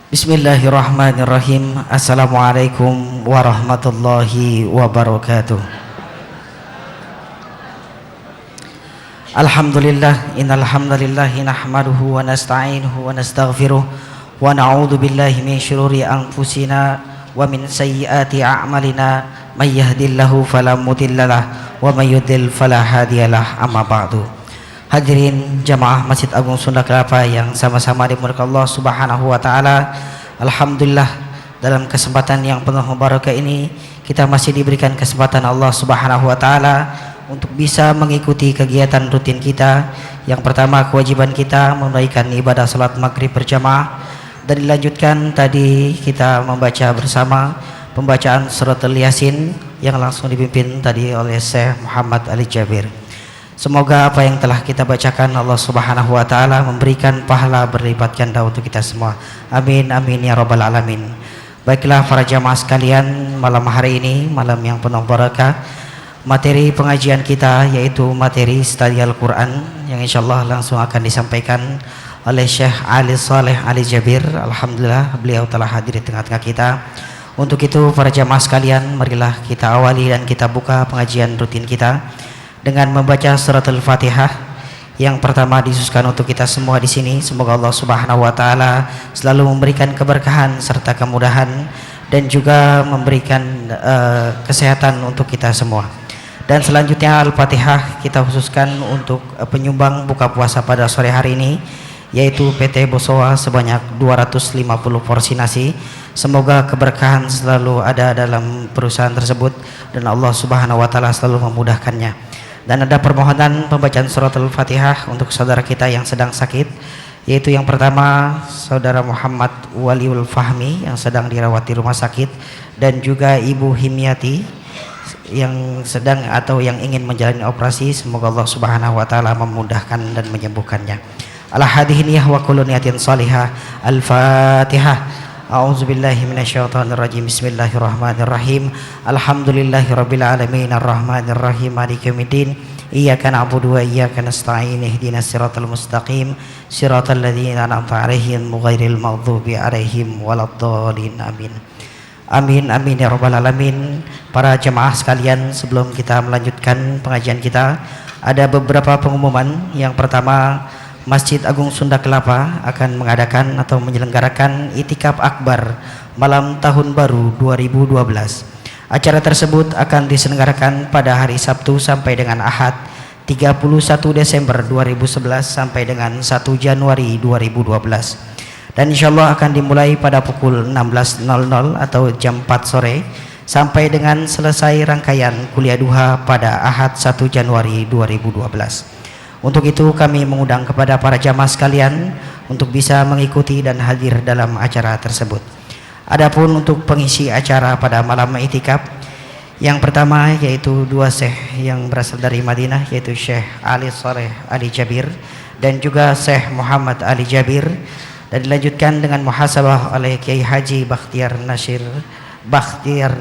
Bismillahirrahmanirrahim. Assalamualaikum warahmatullahi wabarakatuh. Alhamdulillah, innal hamdalillah nahmaduhu wa nasta'inuhu wa nastaghfiruh wa na'udzu billahi min syururi anfusina wa min sayyiati a'malina may yahdihillahu fala mudhillalah wa may yudhlil fala hadiyalah. Amma ba'du. Hadirin jamaah Masjid Agung Sunda Kelapa yang sama-sama dimuliakan Allah Subhanahu wa taala. Alhamdulillah, dalam kesempatan yang penuh barakah ini kita masih diberikan kesempatan Allah Subhanahu wa taala untuk bisa mengikuti kegiatan rutin kita. Yang pertama, kewajiban kita menunaikan ibadah salat maghrib berjamaah, dan dilanjutkan tadi kita membaca bersama pembacaan surat Al-Yasin yang langsung dipimpin tadi oleh Syekh Muhammad Ali Jabir. Semoga apa yang telah kita bacakan Allah Subhanahu wa taala memberikan pahala berlipat ganda untuk kita semua. Amin amin ya rabbal alamin. Baiklah para jamaah sekalian, malam hari ini malam yang penuh barakah. Materi pengajian kita yaitu materi studi Al-Qur'an yang insyaallah langsung akan disampaikan oleh Syekh Ali Saleh Ali Jabir. Alhamdulillah beliau telah hadir di tengah-tengah kita. Untuk itu para jamaah sekalian, marilah kita awali dan kita buka pengajian rutin kita dengan membaca surat Al-Fatihah yang pertama disusunkan untuk kita semua di sini. Semoga Allah Subhanahu wa taala selalu memberikan keberkahan serta kemudahan dan juga memberikan kesehatan untuk kita semua. Dan selanjutnya Al-Fatihah kita khususkan untuk penyumbang buka puasa pada sore hari ini, yaitu PT Bosowa sebanyak 250 porsi nasi. Semoga keberkahan selalu ada dalam perusahaan tersebut dan Allah Subhanahu wa taala selalu memudahkannya. Dan ada permohonan pembacaan surat Al-Fatihah untuk saudara kita yang sedang sakit, yaitu yang pertama saudara Muhammad Waliul Fahmi yang sedang dirawat di rumah sakit, dan juga Ibu Himyati yang sedang atau yang ingin menjalani operasi. Semoga Allah Subhanahu wa taala memudahkan dan menyembuhkannya. Ala hadhihi wa kullu niyatin salihah. Al-Fatihah. A'udzubillahi minasyaitonirrajim. Bismillahirrahmanirrahim. Alhamdulillahirabbil alamin arrahmanirrahim maliki yaumiddin. Iyyaka na'budu wa iyyaka nasta'in. Ihdinas siratal mustaqim. Siratal ladzina an'amta 'alaihim ghairil maghdubi 'alaihim waladdallin. Amin. Amin amin ya rabbal alamin. Para jemaah sekalian, sebelum kita melanjutkan pengajian kita, ada beberapa pengumuman. Yang pertama, Masjid Agung Sunda Kelapa akan mengadakan atau menyelenggarakan Itikaf Akbar malam Tahun Baru 2012. Acara tersebut akan diselenggarakan pada hari Sabtu sampai dengan Ahad 31 Desember 2011 sampai dengan 1 Januari 2012. Dan insyaallah akan dimulai pada pukul 16.00 atau jam 4 sore sampai dengan selesai rangkaian kuliah duha pada Ahad 1 Januari 2012. Untuk itu kami mengundang kepada para jamaah sekalian untuk bisa mengikuti dan hadir dalam acara tersebut. Adapun untuk pengisi acara pada malam itikaf, yang pertama yaitu dua syekh yang berasal dari Madinah, yaitu Syekh Ali Saleh Ali Jabir dan juga Syekh Muhammad Ali Jabir, dan dilanjutkan dengan muhasabah oleh Kiai Haji Bakhtiar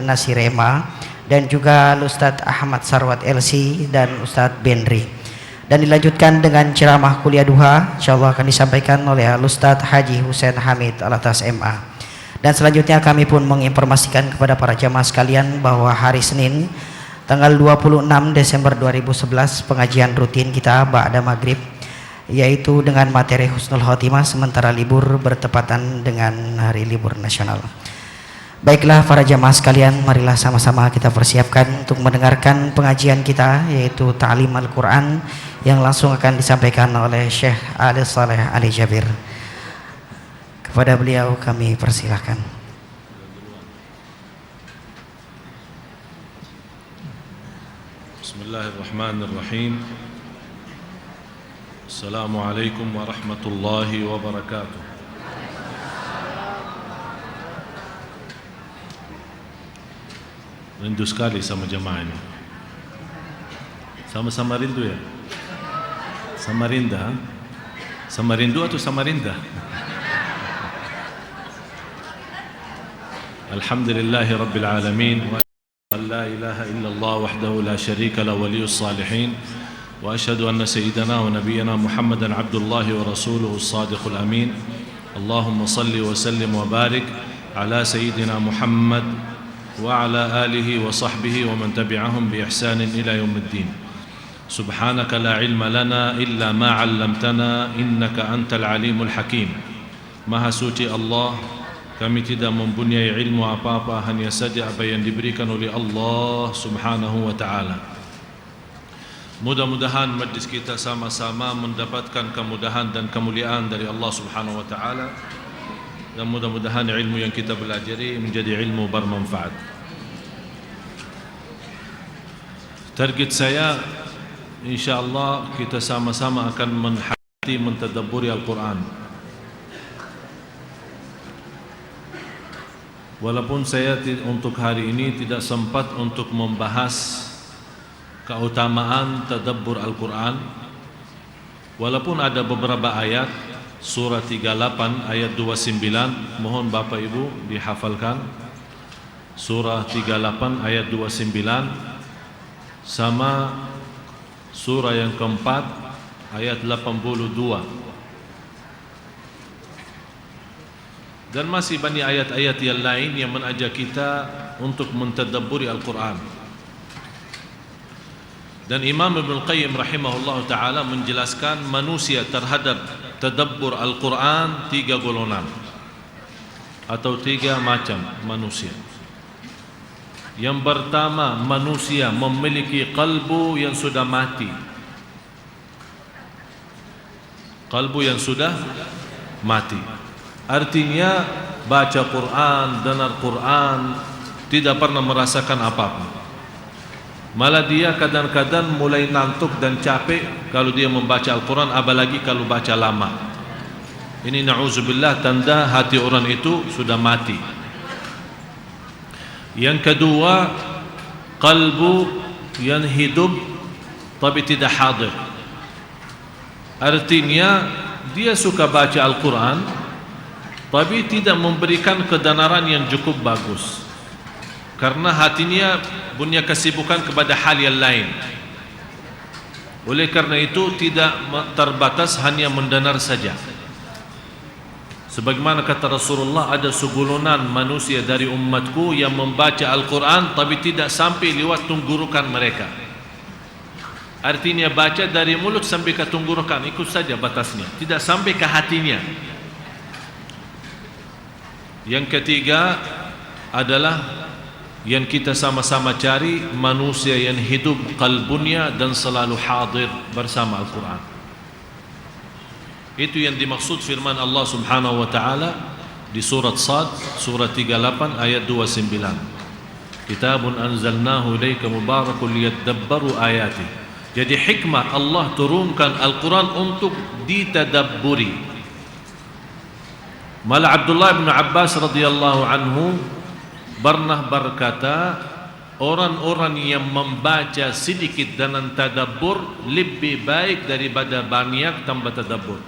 Nasirema dan juga Ustadz Ahmad Sarwat LC dan Ustadz Benri. Dan dilanjutkan dengan ceramah kuliah duha, insyaallah akan disampaikan oleh Ustadz Haji Husain Hamid Alatas MA. Dan selanjutnya kami pun menginformasikan kepada para jamaah sekalian bahwa hari Senin tanggal 26 Desember 2011 pengajian rutin kita ba'da maghrib, yaitu dengan materi Husnul Khotimah sementara libur bertepatan dengan hari libur nasional. Baiklah para jamaah sekalian, marilah sama-sama kita persiapkan untuk mendengarkan pengajian kita, yaitu Ta'lim Al-Quran yang langsung akan disampaikan oleh Syekh Ali Saleh Ali Jabir. Kepada beliau kami persilakan. Bismillahirrahmanirrahim. Assalamualaikum warahmatullahi wabarakatuh. Rindu sekali sama jemaah ini. Sama-sama rindu ya? Samarinda? Sama rindu atau Samarinda? Alhamdulillahi Rabbil Alamin. Wa la ilaha illallah wahdahu la sharika la waliyus salihin. Wa ashhadu anna sayyidana wa nabiyyana Muhammadan abdullahi wa rasuluhu as-sadiqul amin. اللهم صل وسلم وبارك على سيدنا محمد وعلى آله وصحبه ومن تبعهم بإحسان إلى يوم الدين. سبحانك لا علم لنا إلا ما علمتنا إنك أنت العليم الحكيم. Maha suci Allah, kami tidak mempunyai ilmu apa-apa, hanya saja apa yang diberikan oleh Allah Subhanahu wa ta'ala. Mudah-mudahan majlis kita sama-sama mendapatkan kemudahan dan kemuliaan dari Allah Subhanahu wa ta'ala, dan mudah-mudahan ilmu yang kita belajari menjadi ilmu bermanfaat. Target saya, InsyaAllah kita sama-sama akan menhayati, mentadabburi Al-Quran. Walaupun saya untuk hari ini tidak sempat untuk membahas keutamaan tadabbur Al-Quran, walaupun ada beberapa ayat, surah 38 ayat 29, mohon Bapak Ibu dihafalkan. Surah 38 ayat 29 sama surah yang keempat ayat 82, dan masih banyak ayat-ayat yang lain yang mengajak kita untuk mentadabburi Al-Quran. Dan Imam Ibn Qayyim rahimahullah ta'ala menjelaskan manusia terhadap tadabbur Al-Quran 3 golongan atau 3 macam manusia. Yang pertama, manusia memiliki kalbu yang sudah mati. Kalbu yang sudah mati, artinya baca Quran, dengar Quran, tidak pernah merasakan apa-apa. Malah dia kadang-kadang mulai ngantuk dan capek kalau dia membaca Al-Quran, apalagi kalau baca lama. Ini na'udzubillah, tanda hati orang itu sudah mati. Yang kedua, kalbu yang hidup tapi tidak hadir. Artinya dia suka baca Al-Quran tapi tidak memberikan kebenaran yang cukup bagus, karena hatinya punya kesibukan kepada hal yang lain. Oleh karena itu tidak terbatas hanya mendengar saja. Sebagaimana kata Rasulullah, ada segolongan manusia dari umatku yang membaca Al-Quran tapi tidak sampai lewat tenggorokan mereka. Artinya baca dari mulut sampai ke tenggorokan, ikut saja batasnya, tidak sampai ke hatinya. Yang ketiga adalah yang kita sama-sama cari, manusia yang hidup kalbunya dan selalu hadir bersama Al-Quran. Itu yang dimaksud firman Allah Subhanahu wa ta'ala di surat Sad, surat 38 ayat 29. Kitabun anzalnahu ilaika mubarakun liyadabbaru ayati. Jadi hikmah Allah turunkan Al-Quran untuk ditadabburi. Malah Abdullah bin Abbas radhiyallahu anhu pernah berkata, orang-orang yang membaca sedikit dan tadabbur lebih baik daripada banyak tanpa tadabbur.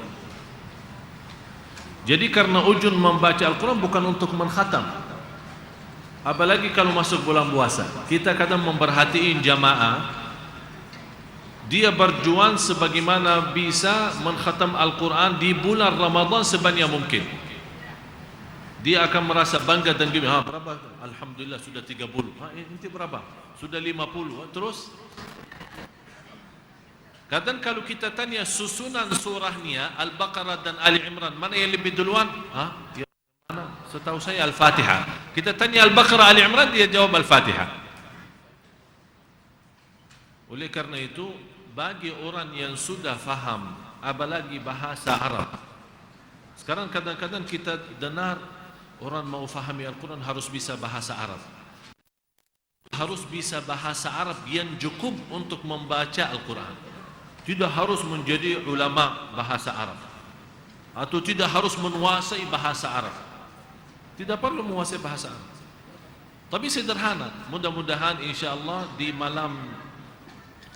Jadi karena ujung membaca Al-Quran bukan untuk mengkhatam, apalagi kalau masuk bulan puasa. Kita kadang memperhatiin jamaah, dia berjuang sebagaimana bisa mengkhatam Al-Quran di bulan Ramadan sebanyak mungkin. Dia akan merasa bangga dan gembira. Berapa? Alhamdulillah sudah 30. Ini berapa? Sudah 50. Terus kadang kalau kita tanya susunan surahnya Al-Baqarah dan Ali Imran, mana yang lebih duluan? Ya, mana? Setahu saya Al-Fatihah. Kita tanya Al-Baqarah, Ali Imran, dia jawab Al-Fatihah. Oleh karena itu, bagi orang yang sudah faham, apalagi bahasa Arab. Sekarang kadang-kadang kita dengar orang mau fahami Al-Quran harus bisa bahasa Arab. Harus bisa bahasa Arab yang cukup untuk membaca Al-Quran. Tidak harus menjadi ulama bahasa Arab, atau tidak harus menguasai bahasa Arab. Tidak perlu menguasai bahasa Arab, tapi sederhana. Mudah-mudahan insyaAllah di malam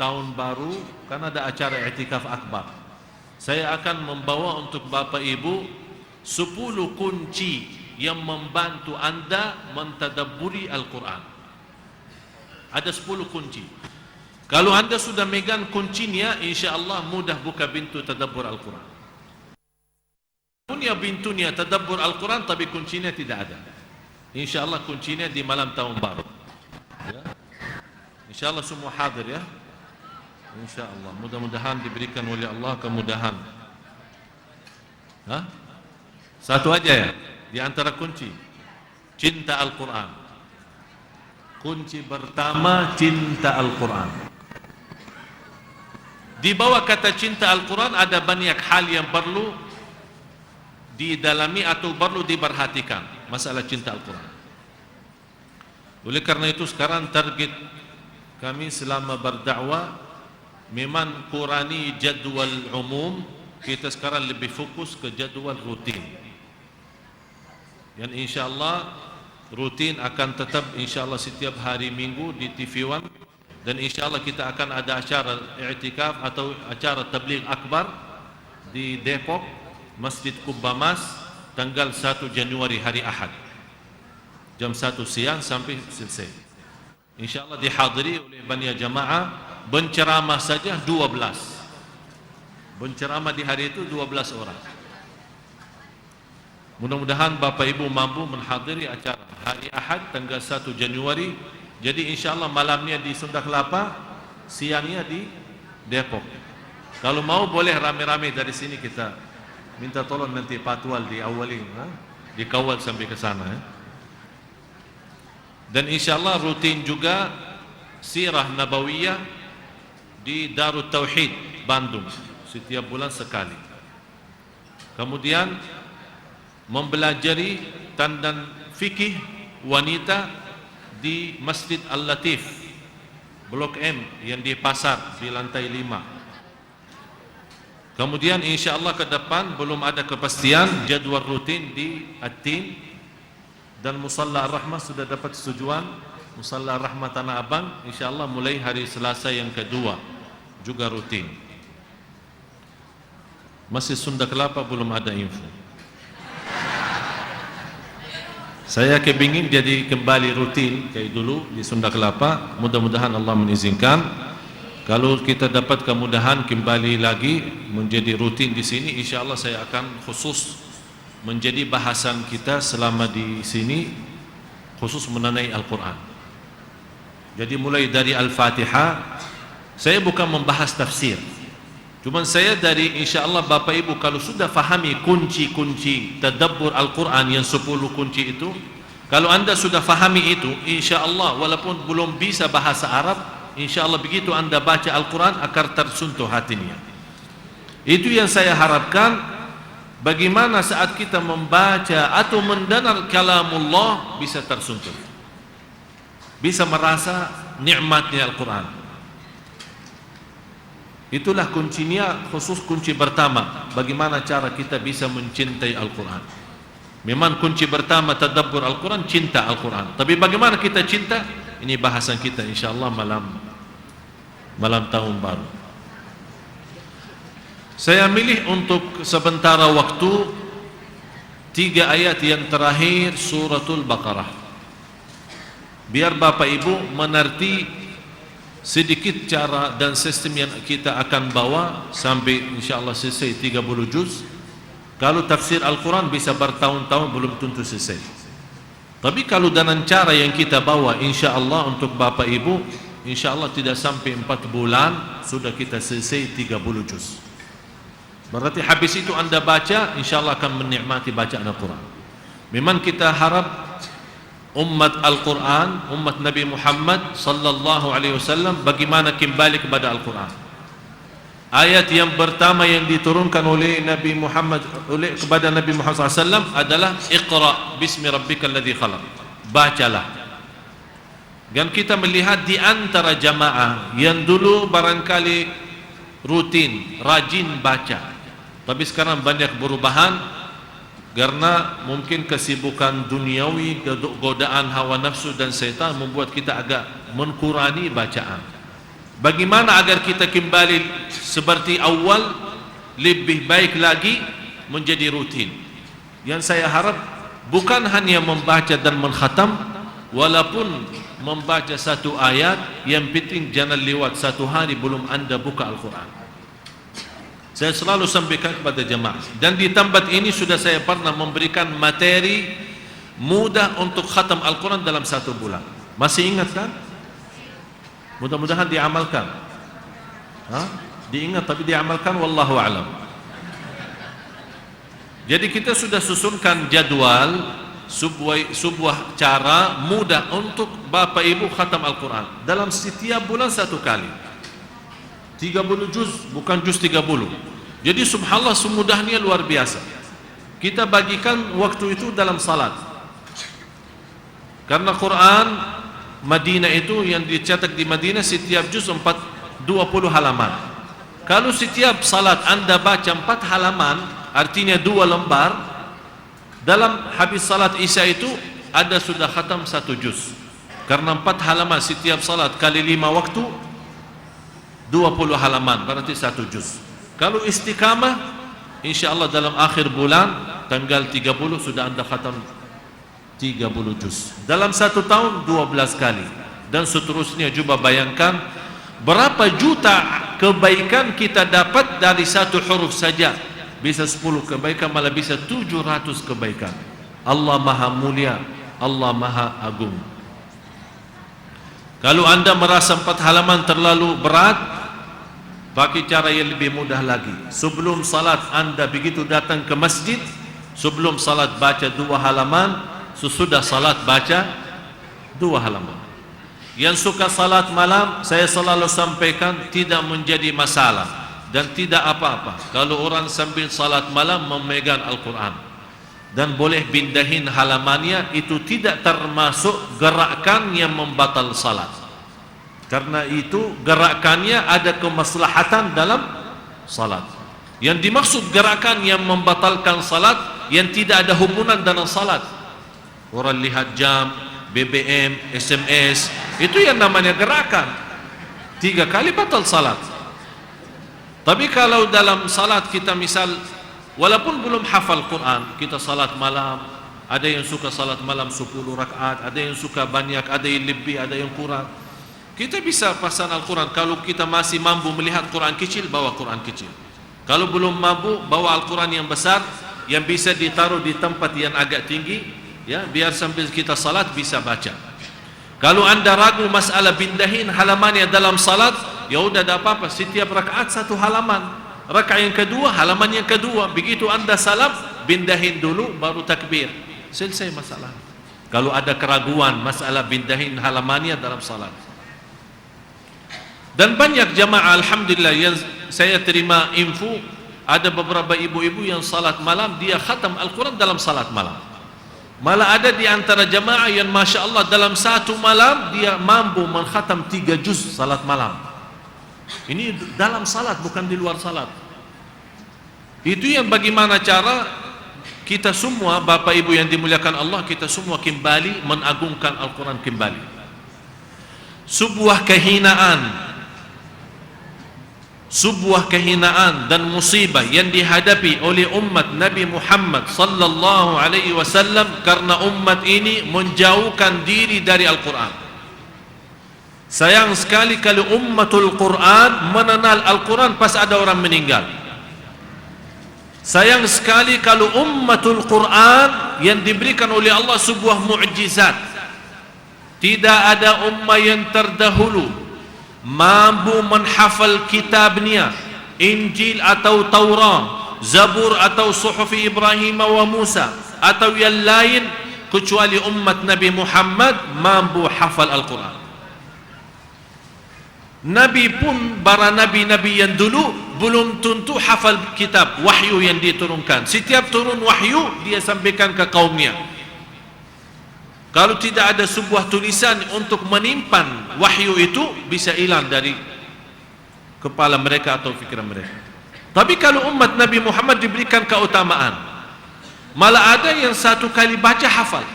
tahun baru, karena ada acara i'tikaf akbar, saya akan membawa untuk Bapak Ibu 10 kunci yang membantu anda mentadabburi Al-Quran. Ada 10 kunci. Kalau anda sudah megang kuncinya, insyaAllah mudah buka pintu tadabbur Al-Quran. punya pintunya tadabbur Al-Quran, tapi kuncinya tidak ada. InsyaAllah kuncinya di malam tahun baru ya. InsyaAllah semua hadir ya. InsyaAllah, mudah-mudahan diberikan oleh Allah kemudahan. Satu aja ya, di antara kunci cinta Al-Quran. Kunci pertama cinta Al-Quran. Di bawah kata cinta Al-Quran ada banyak hal yang perlu didalami atau perlu diperhatikan masalah cinta Al-Quran. Oleh karena itu sekarang target kami selama berdakwah memang kurani jadwal umum, kita sekarang lebih fokus ke jadwal rutin. Yang insyaAllah rutin akan tetap insyaAllah setiap hari Minggu di TV One, dan insyaAllah kita akan ada acara i'tikaf atau acara tabligh akbar di Depok, Masjid Kubba Mas, tanggal 1 Januari hari Ahad, jam 1 siang sampai selesai. InsyaAllah dihadiri oleh Bania Jamaah. Benceramah saja 12. Benceramah di hari itu 12 orang. Mudah-mudahan Bapak Ibu mampu menghadiri acara hari Ahad tanggal 1 Januari. Jadi insyaAllah malamnya di Sunda Kelapa, siangnya di Depok. Kalau mau boleh rame-rame dari sini, kita minta tolong nanti patwal diawalin, dikawal sampai ke sana ya. Dan insyaAllah rutin juga Sirah Nabawiyah di Darut Tauhid Bandung setiap bulan sekali. Kemudian mempelajari tandan fikih wanita di Masjid Al-Latif Blok M yang di Pasar di lantai 5. Kemudian insyaAllah ke depan belum ada kepastian jadwal rutin di At-Tin, dan Musalla Ar-Rahmah sudah dapat setujuan. Musalla Ar-Rahmah Tanah Abang insyaAllah mulai hari Selasa yang kedua juga rutin. Masih Sunda Kelapa belum ada info. Saya kepingin jadi kembali rutin kayak dulu di Sunda Kelapa. Mudah-mudahan Allah mengizinkan. Kalau kita dapat kemudahan kembali lagi menjadi rutin di sini, insyaAllah saya akan khusus menjadi bahasan kita selama di sini, khusus mengenai Al-Quran. Jadi mulai dari Al-Fatihah, saya bukan membahas tafsir. Cuman saya dari insyaAllah Bapak Ibu kalau sudah fahami kunci-kunci tadabbur Al-Quran yang 10 kunci itu, kalau anda sudah fahami itu, insyaAllah walaupun belum bisa bahasa Arab, insyaAllah begitu anda baca Al-Quran akan tersentuh hatinya. Itu yang saya harapkan. Bagaimana saat kita membaca atau mendengar kalamullah bisa tersentuh, bisa merasa nikmatnya Al-Quran. Itulah kuncinya, khusus kunci pertama, bagaimana cara kita bisa mencintai Al-Quran. Memang kunci pertama tadabbur Al-Quran, cinta Al-Quran. Tapi bagaimana kita cinta, ini bahasan kita insyaAllah malam tahun baru. Saya milih untuk sementara waktu 3 ayat yang terakhir suratul Baqarah, biar Bapak Ibu mengerti sedikit cara dan sistem yang kita akan bawa sampai insyaAllah selesai 30 juz. Kalau tafsir Al-Quran bisa bertahun-tahun belum tentu selesai. Tapi kalau dengan cara yang kita bawa insyaAllah untuk Bapak Ibu, insyaAllah tidak sampai 4 bulan sudah kita selesai 30 juz. Berarti habis itu anda baca, insyaAllah akan menikmati bacaan Al-Quran. Memang kita harap umat Al-Quran, umat Nabi Muhammad sallallahu alaihi wasallam bagaimana kembali kepada Al-Quran. Ayat yang pertama yang diturunkan oleh Nabi Muhammad kepada Nabi Muhammad SAW adalah Iqra bismi rabbikal ladzi khalaq. Bacalah. Dan kita melihat di antara jamaah yang dulu barangkali rutin, rajin baca, tapi sekarang banyak perubahan karena mungkin kesibukan duniawi, godaan hawa nafsu dan syaitan membuat kita agak mengurangi bacaan. Bagaimana agar kita kembali seperti awal, lebih baik lagi menjadi rutin. Yang saya harap bukan hanya membaca dan mengkhatam, walaupun membaca satu ayat, yang penting jangan lewat satu hari belum anda buka Al-Quran. Saya selalu sampaikan kepada jemaah. Dan di tempat ini sudah saya pernah memberikan materi mudah untuk khatam Al-Quran dalam 1 bulan. Masih ingat kan? Mudah-mudahan diamalkan. Diingat tapi diamalkan, wallahu a'lam. Jadi kita sudah susunkan jadwal sebuah cara mudah untuk Bapak Ibu khatam Al-Quran dalam setiap bulan 1 kali. 30 juz, bukan juz 30. Jadi subhanallah, semudahnya luar biasa. Kita bagikan waktu itu dalam salat. Karena Quran Madinah itu yang dicetak di Madinah setiap juz 20 halaman. Kalau setiap salat Anda baca 4 halaman, artinya 2 lembar, dalam habis salat Isya itu ada sudah khatam 1 juz. Karena 4 halaman setiap salat kali 5 waktu 20 halaman, berarti 1 juz. Kalau istiqamah, insyaallah dalam akhir bulan tanggal 30 sudah Anda khatam 30 juz. Dalam 1 tahun 12 kali. Dan seterusnya. Coba bayangkan berapa juta kebaikan kita dapat dari 1 huruf saja. Bisa 10 kebaikan, malah bisa 700 kebaikan. Allah Maha Mulia, Allah Maha Agung. Kalau Anda merasa 4 halaman terlalu berat, pakai cara yang lebih mudah lagi. Sebelum salat Anda begitu datang ke masjid, sebelum salat baca 2 halaman, sesudah salat baca 2 halaman. Yang suka salat malam, saya selalu sampaikan tidak menjadi masalah dan tidak apa-apa kalau orang sambil salat malam memegang Al-Quran, dan boleh pindahin halamannya. Itu tidak termasuk gerakan yang membatal salat, karena itu gerakannya ada kemaslahatan dalam salat. Yang dimaksud gerakan yang membatalkan salat yang tidak ada hubungan dengan salat, orang lihat jam, BBM, SMS, itu yang namanya gerakan. 3 kali batal salat. Tapi kalau dalam salat kita misal, walaupun belum hafal Quran, kita salat malam, ada yang suka salat malam 10 rakaat, ada yang suka banyak, ada yang lebih, ada yang kurang. Kita bisa pasang Al-Quran. Kalau kita masih mampu melihat Quran kecil, bawa Quran kecil. Kalau belum mampu, bawa Al-Quran yang besar, yang bisa ditaruh di tempat yang agak tinggi, ya, biar sambil kita salat bisa baca. Kalau Anda ragu masalah pindahin halamannya dalam salat, ya udah, tidak apa-apa. Setiap rakaat 1 halaman. Rakaat yang kedua, halaman yang kedua. Begitu Anda salam, pindahin dulu, baru takbir. Selesai masalah. Kalau ada keraguan masalah pindahin halamannya dalam salat. Dan banyak jamaah alhamdulillah yang saya terima info, ada beberapa ibu-ibu yang salat malam, dia khatam Al-Quran dalam salat malam. Malah ada di antara jamaah yang Masya Allah dalam 1 malam dia mampu mengkhatam 3 juz salat malam. Ini dalam salat, bukan di luar salat. Itu yang bagaimana cara kita semua, Bapak Ibu yang dimuliakan Allah, kita semua kembali mengagungkan Al-Quran kembali. Sebuah kehinaan dan musibah yang dihadapi oleh umat Nabi Muhammad sallallahu alaihi wasallam karena umat ini menjauhkan diri dari Al-Quran. Sayang sekali kalau ummatul Quran mengenal Al-Quran pas ada orang meninggal. Sayang sekali kalau ummatul Quran yang diberikan oleh Allah sebuah mukjizat. Tidak ada ummah yang terdahulu mampu menghafal kitabnya, Injil atau Taurat, Zabur atau Suhufi Ibrahim wa Musa atau yang lain, kecuali umat Nabi Muhammad mampu hafal Al-Quran. Nabi pun, para nabi-nabi yang dulu belum tentu hafal kitab wahyu yang diturunkan. Setiap turun wahyu dia sampaikan ke kaumnya. Kalau tidak ada sebuah tulisan untuk menimpan wahyu itu, bisa hilang dari kepala mereka atau fikiran mereka. Tapi kalau umat Nabi Muhammad diberikan keutamaan, malah ada yang 1 kali baca hafal.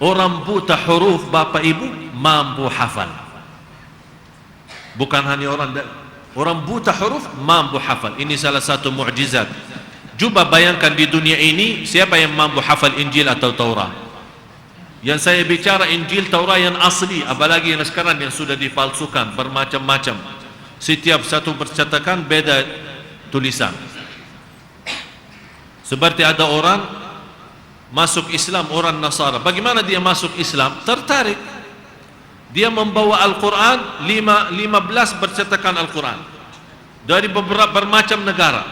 Orang buta huruf Bapak Ibu mampu hafal. Bukan hanya orang buta huruf mampu hafal. Ini salah satu mukjizat. Coba bayangkan di dunia ini siapa yang mampu hafal Injil atau Taurat. Yang saya bicara Injil Taurat yang asli, apalagi yang sekarang yang sudah dipalsukan bermacam-macam. Setiap satu percetakan beda tulisan. Seperti ada orang masuk Islam, orang Nasara. Bagaimana dia masuk Islam? Tertarik. Dia membawa Al-Quran, 15 bercetakan Al-Quran dari beberapa bermacam negara,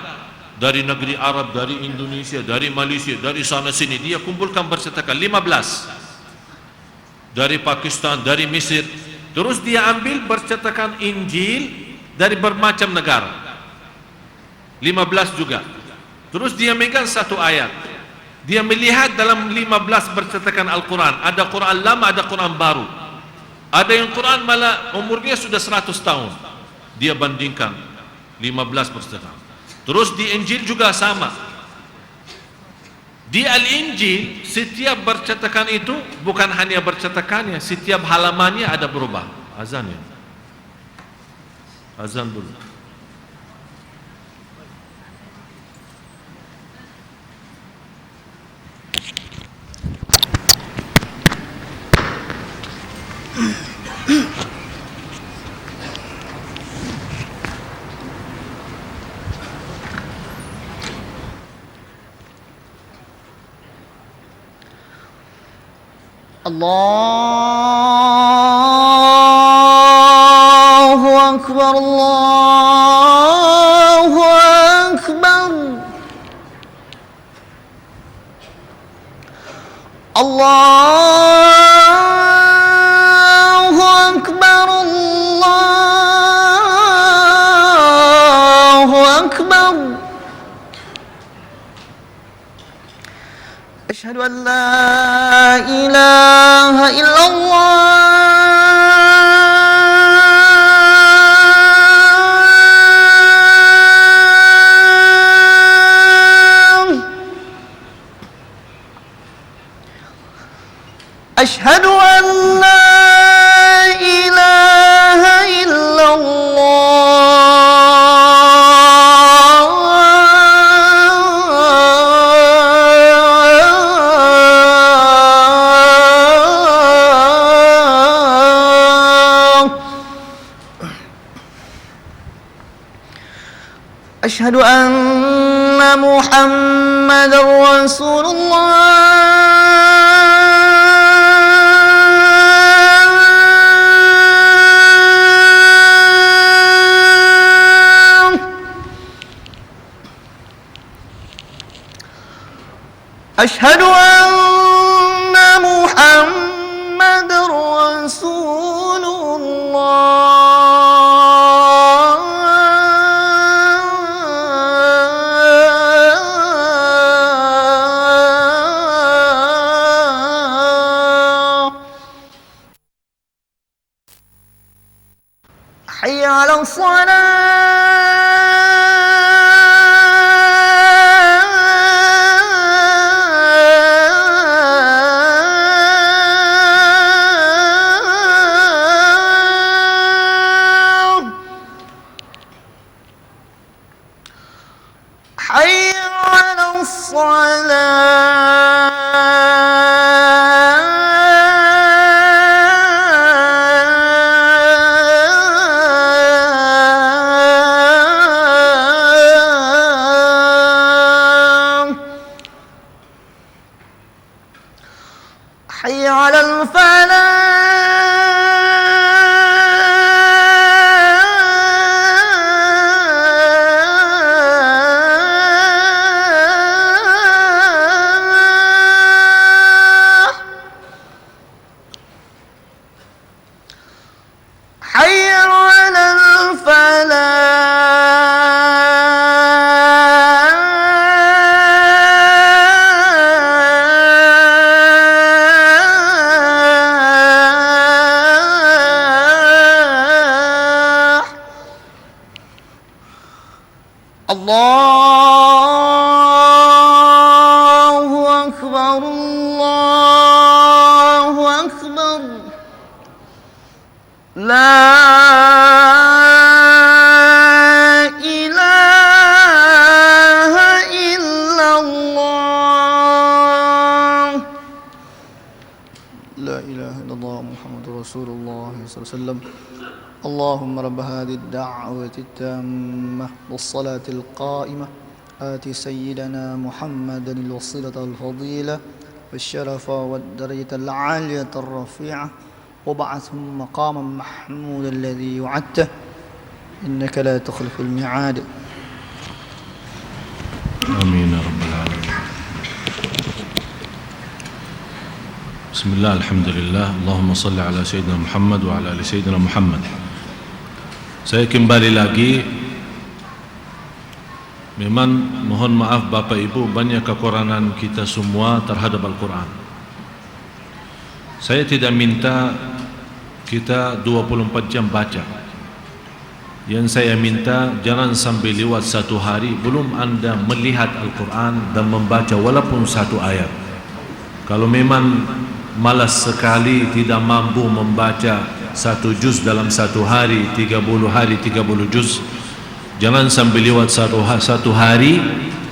dari negeri Arab, dari Indonesia, dari Malaysia, dari sana sini. Dia kumpulkan bercetakan 15 dari Pakistan, dari Mesir. Terus dia ambil bercetakan Injil dari bermacam negara, 15 juga. Terus dia megang satu ayat. Dia melihat dalam 15 bercetakan Al-Quran, ada Quran lama, ada Quran baru. Ada yang Quran malah umurnya sudah 100 tahun. Dia bandingkan 15 bercetakan. Terus di Injil juga sama. Di Al-Injil setiap bercetakan itu bukan hanya bercetakannya, setiap halamannya ada berubah. Azan ya. Azan dulu. Allahu Akbar, Allahu Akbar. Allahu Akbar, Allahu Akbar. Asyhadu an la ilaha illallah. Asyhadu an la ilaha illallah. Asyhadu anna Muhammadar Rasulullah. Asyhadu anna Muhammadar Rasulullah. Hayya 'alas salah. Hayya 'alas salah. Hayya 'alal falah. Hayya 'alal falah. Allahu Akbar, Allahu Akbar. La ilaha illallah. La ilaha illallah Muhammadur Rasulullah sallallahu alaihi wasallam. اللهم رب هذه الدعوة التامة والصلاة القائمة آت سيدنا محمد الوسيلة الفضيلة والشرف والدرجة العالية الرفيعة وبعثه مقاما محمودا الذي وعدته إنك لا تخلف الميعاد. آمين يا رب العالمين. بسم الله الحمد لله اللهم صل على سيدنا محمد وعلى آل سيدنا محمد. Saya kembali lagi. Memang mohon maaf Bapak Ibu, banyak kekurangan kita semua terhadap Al-Quran. Saya tidak minta kita 24 jam baca. Yang saya minta jangan sampai lewat satu hari belum anda melihat Al-Quran dan membaca walaupun satu ayat. Kalau memang malas sekali tidak mampu membaca satu juz dalam satu hari, 30 hari 30 juz, jangan sampai lewat satu hari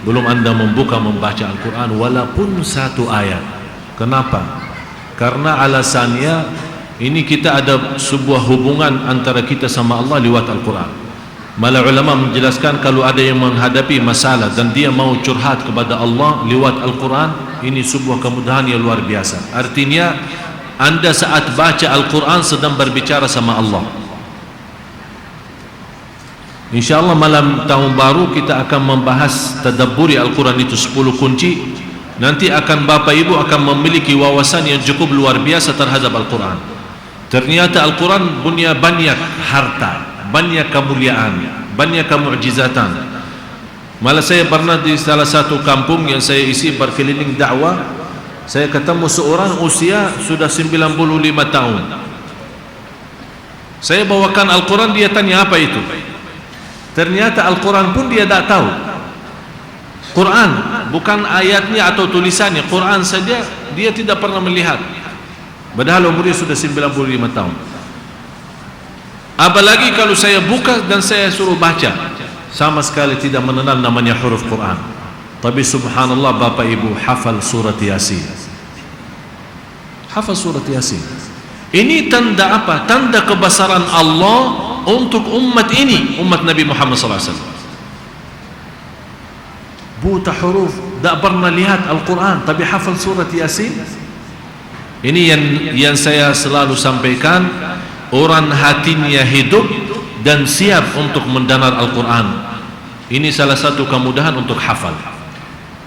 belum anda membuka membaca Al-Quran walaupun satu ayat. Kenapa? Karena alasannya ini kita ada sebuah hubungan antara kita sama Allah lewat Al-Quran. Malah ulama menjelaskan kalau ada yang menghadapi masalah dan dia mau curhat kepada Allah lewat Al-Quran, ini sebuah kemudahan yang luar biasa. Artinya anda saat baca Al-Quran sedang berbicara sama Allah. InsyaAllah malam tahun baru kita akan membahas tadabburi Al-Quran itu 10 kunci. Nanti akan Bapak Ibu akan memiliki wawasan yang cukup luar biasa terhadap Al-Quran. Ternyata Al-Quran punya banyak harta, banyak kemuliaan, banyak kemu'jizatan. Malah saya pernah di salah satu kampung yang saya isi berkeliling dakwah, saya ketemu seorang usia sudah 95 tahun. Saya bawakan Al-Quran, dia tanya apa itu. Ternyata Al-Quran pun dia tak tahu. Quran bukan ayatnya atau tulisannya, Quran saja dia tidak pernah melihat. Padahal umurnya sudah 95 tahun. Apalagi kalau saya buka dan saya suruh baca, sama sekali tidak mengenal namanya huruf Quran. Tapi subhanallah Bapak Ibu hafal surat Yasin. Hafal surat Yasin. Ini tanda apa? Tanda kebesaran Allah untuk umat ini, umat Nabi Muhammad SAW. Buta huruf, tak pernah lihat Al-Quran, tapi hafal surat Yasin. Ini yang saya selalu sampaikan. Orang hatinya hidup dan siap untuk mendengar Al-Quran. Ini salah satu kemudahan untuk hafal.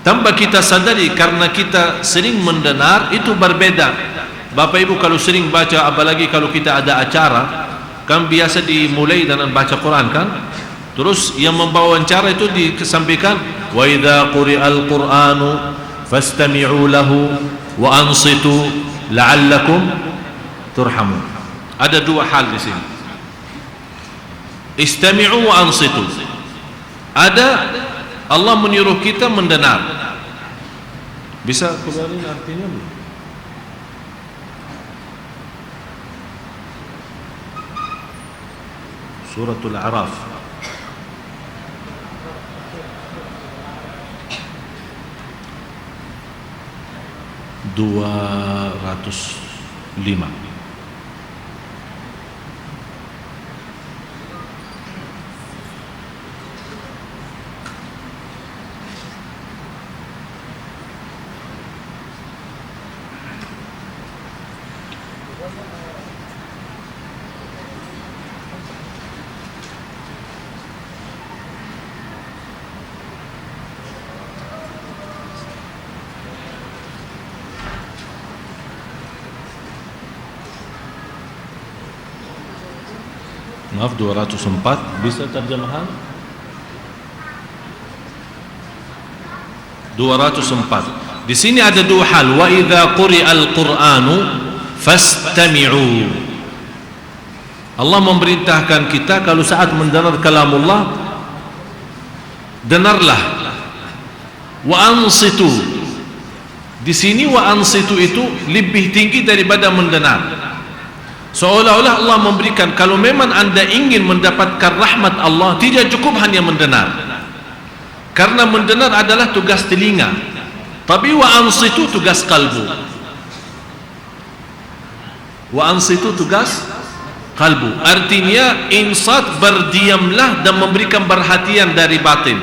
Tanpa kita sadari, karena kita sering mendengar itu berbeda. Bapak Ibu kalau sering baca, apalagi kalau kita ada acara, kan biasa dimulai dengan baca Quran kan. Terus yang membawa acara itu disampaikan, wa idza quri'al Qur'anu fastami'u lahu wa ansitu la'allakum turhamun. Ada dua hal di sini. Istami'u wa ansitu. Ada Allah menyuruh kita mendengar. Bisa keluarin artinya belum? Suratul A'raf. (205). Maaf, 204. Bisa terjemahan? 204. Di sini ada dua hal. Wa idza quri'al Qur'anu fastami'u. Allah memerintahkan kita kalau saat mendengar kalamullah, dengarlah. Wa ansitu. Di sini wa ansitu itu lebih tinggi daripada mendengar. Seolah-olah Allah memberikan, kalau memang anda ingin mendapatkan rahmat Allah, tidak cukup hanya mendengar. Karena mendengar adalah tugas telinga, tapi wa ansitu tugas kalbu. Wa ansitu tugas Qalbu artinya insat, berdiamlah dan memberikan perhatian dari batin,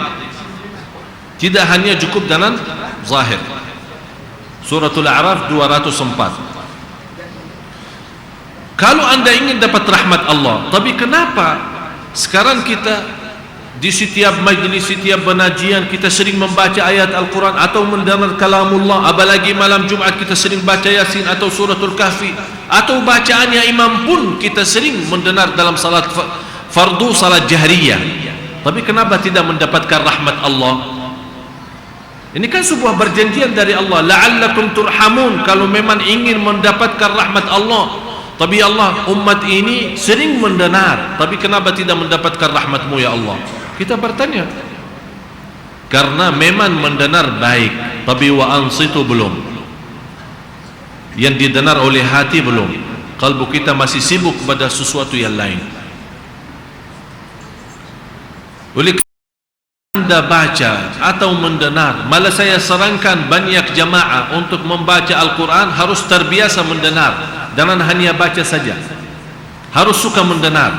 tidak hanya cukup dengan zahir. Suratul A'raf 204. Kalau anda ingin dapat rahmat Allah, tapi kenapa sekarang kita di setiap majlis, setiap pengajian kita sering membaca ayat Al-Quran atau mendengar kalamullah, apalagi malam Jumat kita sering baca Yasin atau suratul Kahfi, atau bacaannya imam pun kita sering mendengar dalam salat fardu, salat jahriyah, tapi kenapa tidak mendapatkan rahmat Allah? Ini kan sebuah perjanjian dari Allah, la'allakum turhamun, kalau memang ingin mendapatkan rahmat Allah. Tapi Allah, umat ini sering mendengar, tapi kenapa tidak mendapatkan rahmatmu ya Allah? Kita bertanya, karena memang mendengar baik, tapi wa ansitu belum, yang didengar oleh hati belum, kalbu kita masih sibuk pada sesuatu yang lain. Oleh anda baca atau mendengar, malah saya sarankan banyak jamaah untuk membaca Al-Quran harus terbiasa mendengar, jangan hanya baca saja, harus suka mendengar,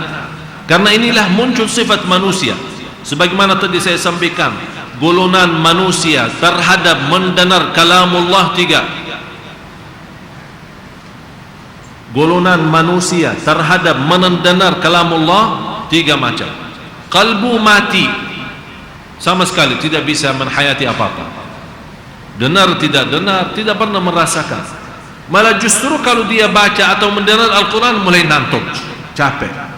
karena inilah muncul sifat manusia. Sebagaimana tadi saya sampaikan, golongan manusia terhadap mendengar kalamullah tiga. Golongan manusia terhadap mendengar kalamullah tiga macam. Kalbu mati, sama sekali tidak bisa menghayati apa-apa. Dengar tidak dengar, tidak pernah merasakan. Malah justru kalau dia baca atau mendengar Al-Quran mulai ngantuk, capek.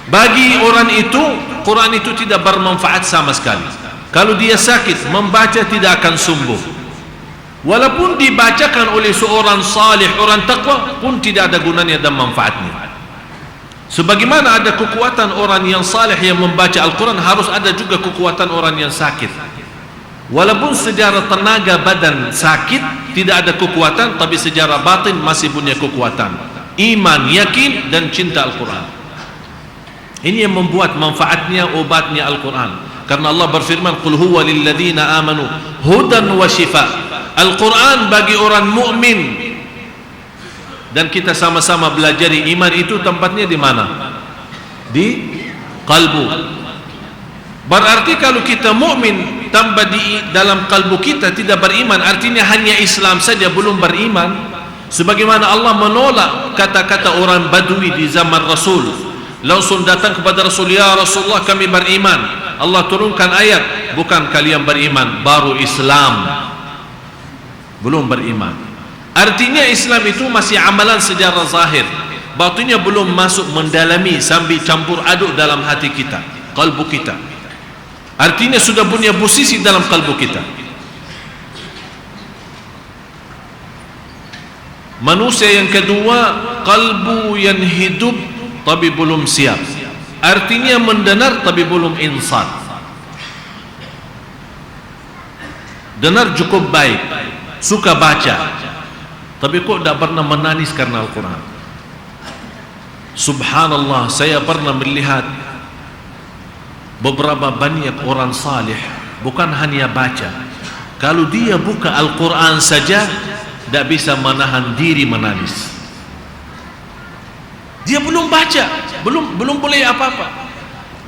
Bagi orang itu, Quran itu tidak bermanfaat sama sekali. Kalau dia sakit, membaca tidak akan sembuh. Walaupun dibacakan oleh seorang salih, orang taqwa, pun tidak ada gunanya dan manfaatnya. Sebagaimana ada kekuatan orang yang salih yang membaca Al-Quran, harus ada juga kekuatan orang yang sakit. Walaupun secara tenaga badan sakit, tidak ada kekuatan, tapi secara batin masih punya kekuatan. Iman, yakin, dan cinta Al-Quran. Ini yang membuat manfaatnya, obatnya Al-Quran. Karena Allah berfirman, qul huwa lilladzina amanu hudan wa shifa. Al-Quran bagi orang mukmin. Dan kita sama-sama belajari iman itu tempatnya di mana? Di kalbu. Berarti kalau kita mukmin tambah di dalam kalbu kita tidak beriman, artinya hanya Islam saja belum beriman. Sebagaimana Allah menolak kata-kata orang Badui di zaman Rasul, langsung datang kepada Rasul, ya Rasulullah kami beriman. Allah turunkan ayat, bukan kalian beriman, baru Islam, belum beriman. Artinya Islam itu masih amalan secara zahir, batinnya belum masuk mendalami sambil campur aduk dalam hati kita, kalbu kita. Artinya sudah punya posisi dalam kalbu kita. Manusia yang kedua, kalbu yang hidup tapi belum siap, artinya mendengar tapi belum insat. Dengar cukup baik, suka baca, tapi kok tidak pernah menangis karena Al-Quran. Subhanallah, saya pernah melihat beberapa banyak orang salih, bukan hanya baca, kalau dia buka Al-Quran saja tidak bisa menahan diri menangis. Dia belum baca, belum boleh apa-apa,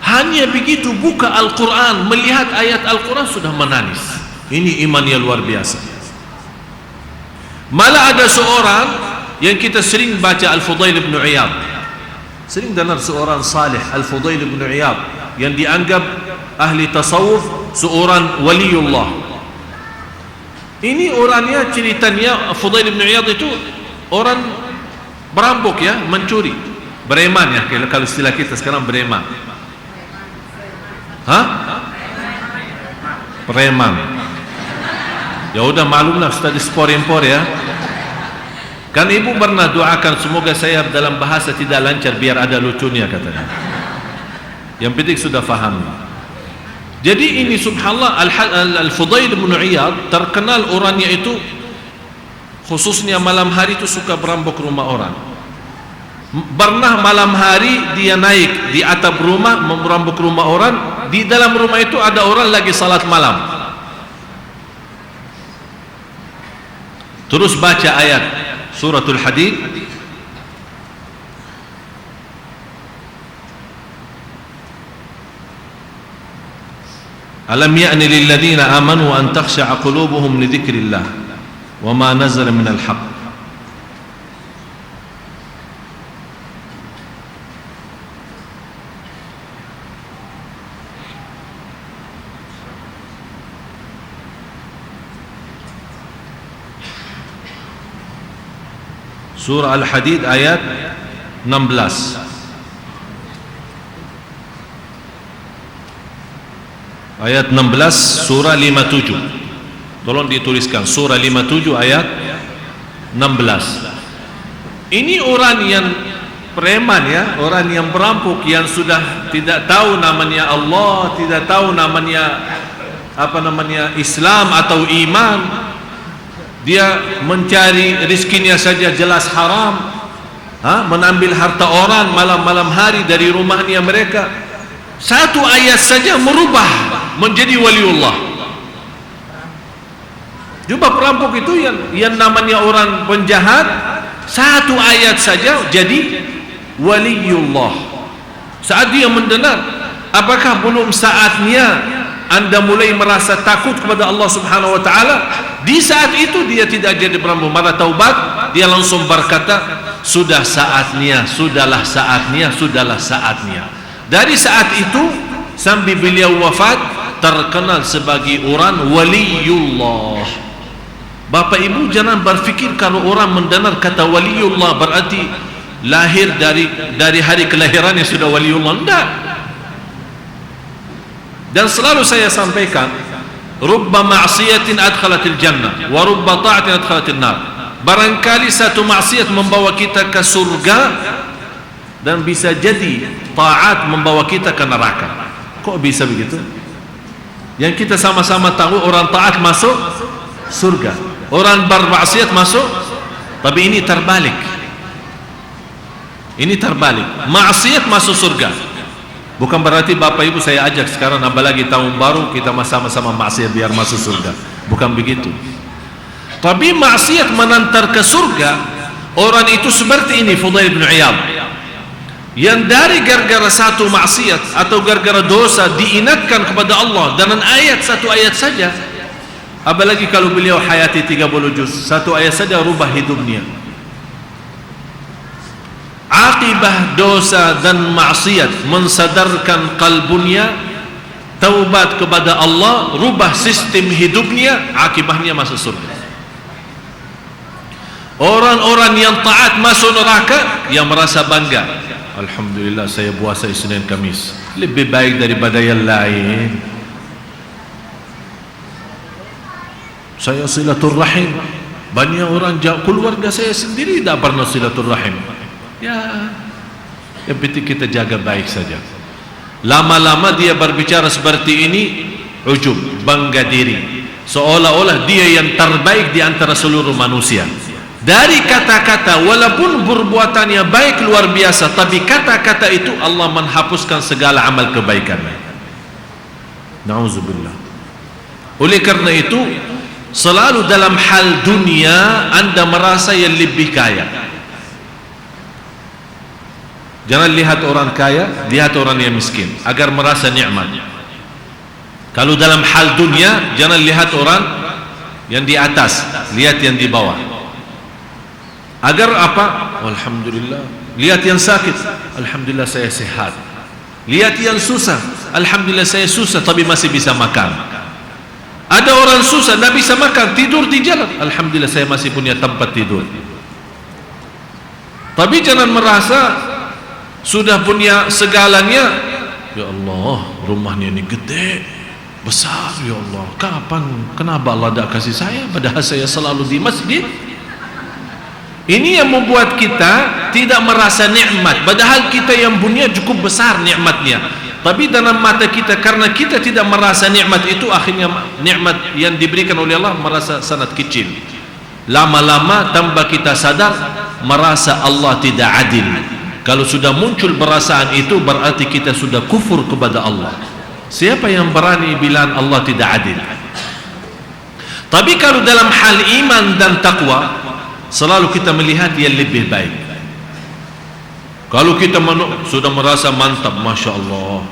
hanya begitu buka Al-Quran, melihat ayat Al-Quran sudah menangis. Ini iman yang luar biasa. Malah ada seorang yang kita sering baca, Al-Fudail bin Iyad, sering dengar seorang salih, Al-Fudail bin Iyad, yang dianggap ahli tasawuf, seorang waliullah. Ini orangnya, ceritanya Fudail bin Iyad itu orang berampok ya, mencuri, bereman ya, kalau istilah kita sekarang bereman. Hah? Preman. Ya udah malumlah Ustaz, spor-impor ya. Kan ibu pernah doakan semoga saya dalam bahasa tidak lancar biar ada lucunya katanya. Yang penting sudah faham. Jadi ini subhanallah, Al-Fudail bin Iyad terkenal orangnya itu, khususnya malam hari itu suka berampok rumah orang. Pernah malam hari dia naik di atap rumah merampok rumah orang, di dalam rumah itu ada orang lagi salat malam. Terus baca ayat suratul Hadid, Alam ya'ni lil ladzina amanu an takhsha'a qulubuhum li dzikrillah wa ma nazala minal haqq. Surah Al-Hadid ayat 16. Ayat 16 surah 57. Tolong dituliskan surah 57 ayat 16. Ini orang yang preman ya, orang yang perampok yang sudah tidak tahu namanya Allah, tidak tahu namanya Islam atau iman. Dia mencari rizkinya saja jelas haram, menambil harta orang malam-malam hari dari rumahnya mereka. Satu ayat saja merubah menjadi waliullah. Coba perampok itu yang namanya orang penjahat, satu ayat saja jadi waliullah. Saat dia mendengar, apakah belum saatnya Anda mulai merasa takut kepada Allah Subhanahu wa taala? Di saat itu dia tidak jadi perampok, malah taubat. Dia langsung berkata, sudah saatnya, sudahlah saatnya, sudahlah saatnya. Dari saat itu sampai beliau wafat terkenal sebagai orang waliullah. Bapak Ibu jangan berfikir kalau orang mendengar kata waliullah berarti lahir dari hari kelahirannya sudah waliullah. Tidak. Dan selalu saya sampaikan, rubba ma'siyatin adkhalatil jannah wa rubba ta'atin adkhalatil nar. Barangkali satu maksiat membawa kita ke surga dan bisa jadi taat membawa kita ke neraka. Kok bisa begitu? Yang kita sama-sama tahu orang taat masuk surga, orang bermaksiat masuk, tapi ini terbalik. Ini terbalik. Maksiat masuk surga. Bukan berarti Bapak Ibu saya ajak sekarang apalagi tahun baru kita sama-sama maksiat biar masuk surga. Bukan begitu. Tapi maksiat menantar ke surga. Orang itu seperti ini, Fudail bin Iyad, yang dari gara-gara satu maksiat atau gara-gara dosa diingatkan kepada Allah dengan ayat, satu ayat saja. Apalagi kalau beliau hayati 30 juz, satu ayat saja rubah hidupnya. Akibah dosa dan maksiat mensadarkan kalbunya, taubat kepada Allah, rubah sistem hidupnya, akibahnya masuk surga. Orang-orang yang taat masuk neraka yang merasa bangga, alhamdulillah saya puasa Isnin Kamis lebih baik daripada yang lain, saya silaturrahim. Banyak orang keluarga saya sendiri tidak pernah silaturrahim. Ya, yang penting kita jaga baik saja. Lama-lama dia berbicara seperti ini, ujub, bangga diri, seolah-olah dia yang terbaik di antara seluruh manusia. Dari kata-kata, walaupun perbuatannya baik luar biasa, tapi kata-kata itu Allah menghapuskan segala amal kebaikannya. Nauzubillah. Oleh karena itu, selalu dalam hal dunia Anda merasa yang lebih kaya. Jangan lihat orang kaya, lihat orang yang miskin agar merasa nikmat. Kalau dalam hal dunia, jangan lihat orang yang di atas, lihat yang di bawah. Agar apa? Alhamdulillah. Lihat yang sakit, alhamdulillah saya sehat. Lihat yang susah, alhamdulillah saya susah tapi masih bisa makan. Ada orang susah, tidak bisa makan, tidur di jalan, alhamdulillah saya masih punya tempat tidur. Tapi jangan merasa sudah punya segalanya. Ya Allah, rumahnya ini gede, besar, ya Allah, kenapa Allah tidak kasih saya padahal saya selalu di masjid? Ini yang membuat kita tidak merasa nikmat, padahal kita yang punya cukup besar nikmatnya. Tapi dalam mata kita, karena kita tidak merasa nikmat itu, akhirnya nikmat yang diberikan oleh Allah merasa sangat kecil. Lama-lama tanpa kita sadar merasa Allah tidak adil. Kalau sudah muncul perasaan itu berarti kita sudah kufur kepada Allah. Siapa yang berani bilang Allah tidak adil? Tapi kalau dalam hal iman dan takwa, selalu kita melihat yang lebih baik. Kalau kita sudah merasa mantap, Masya Allah,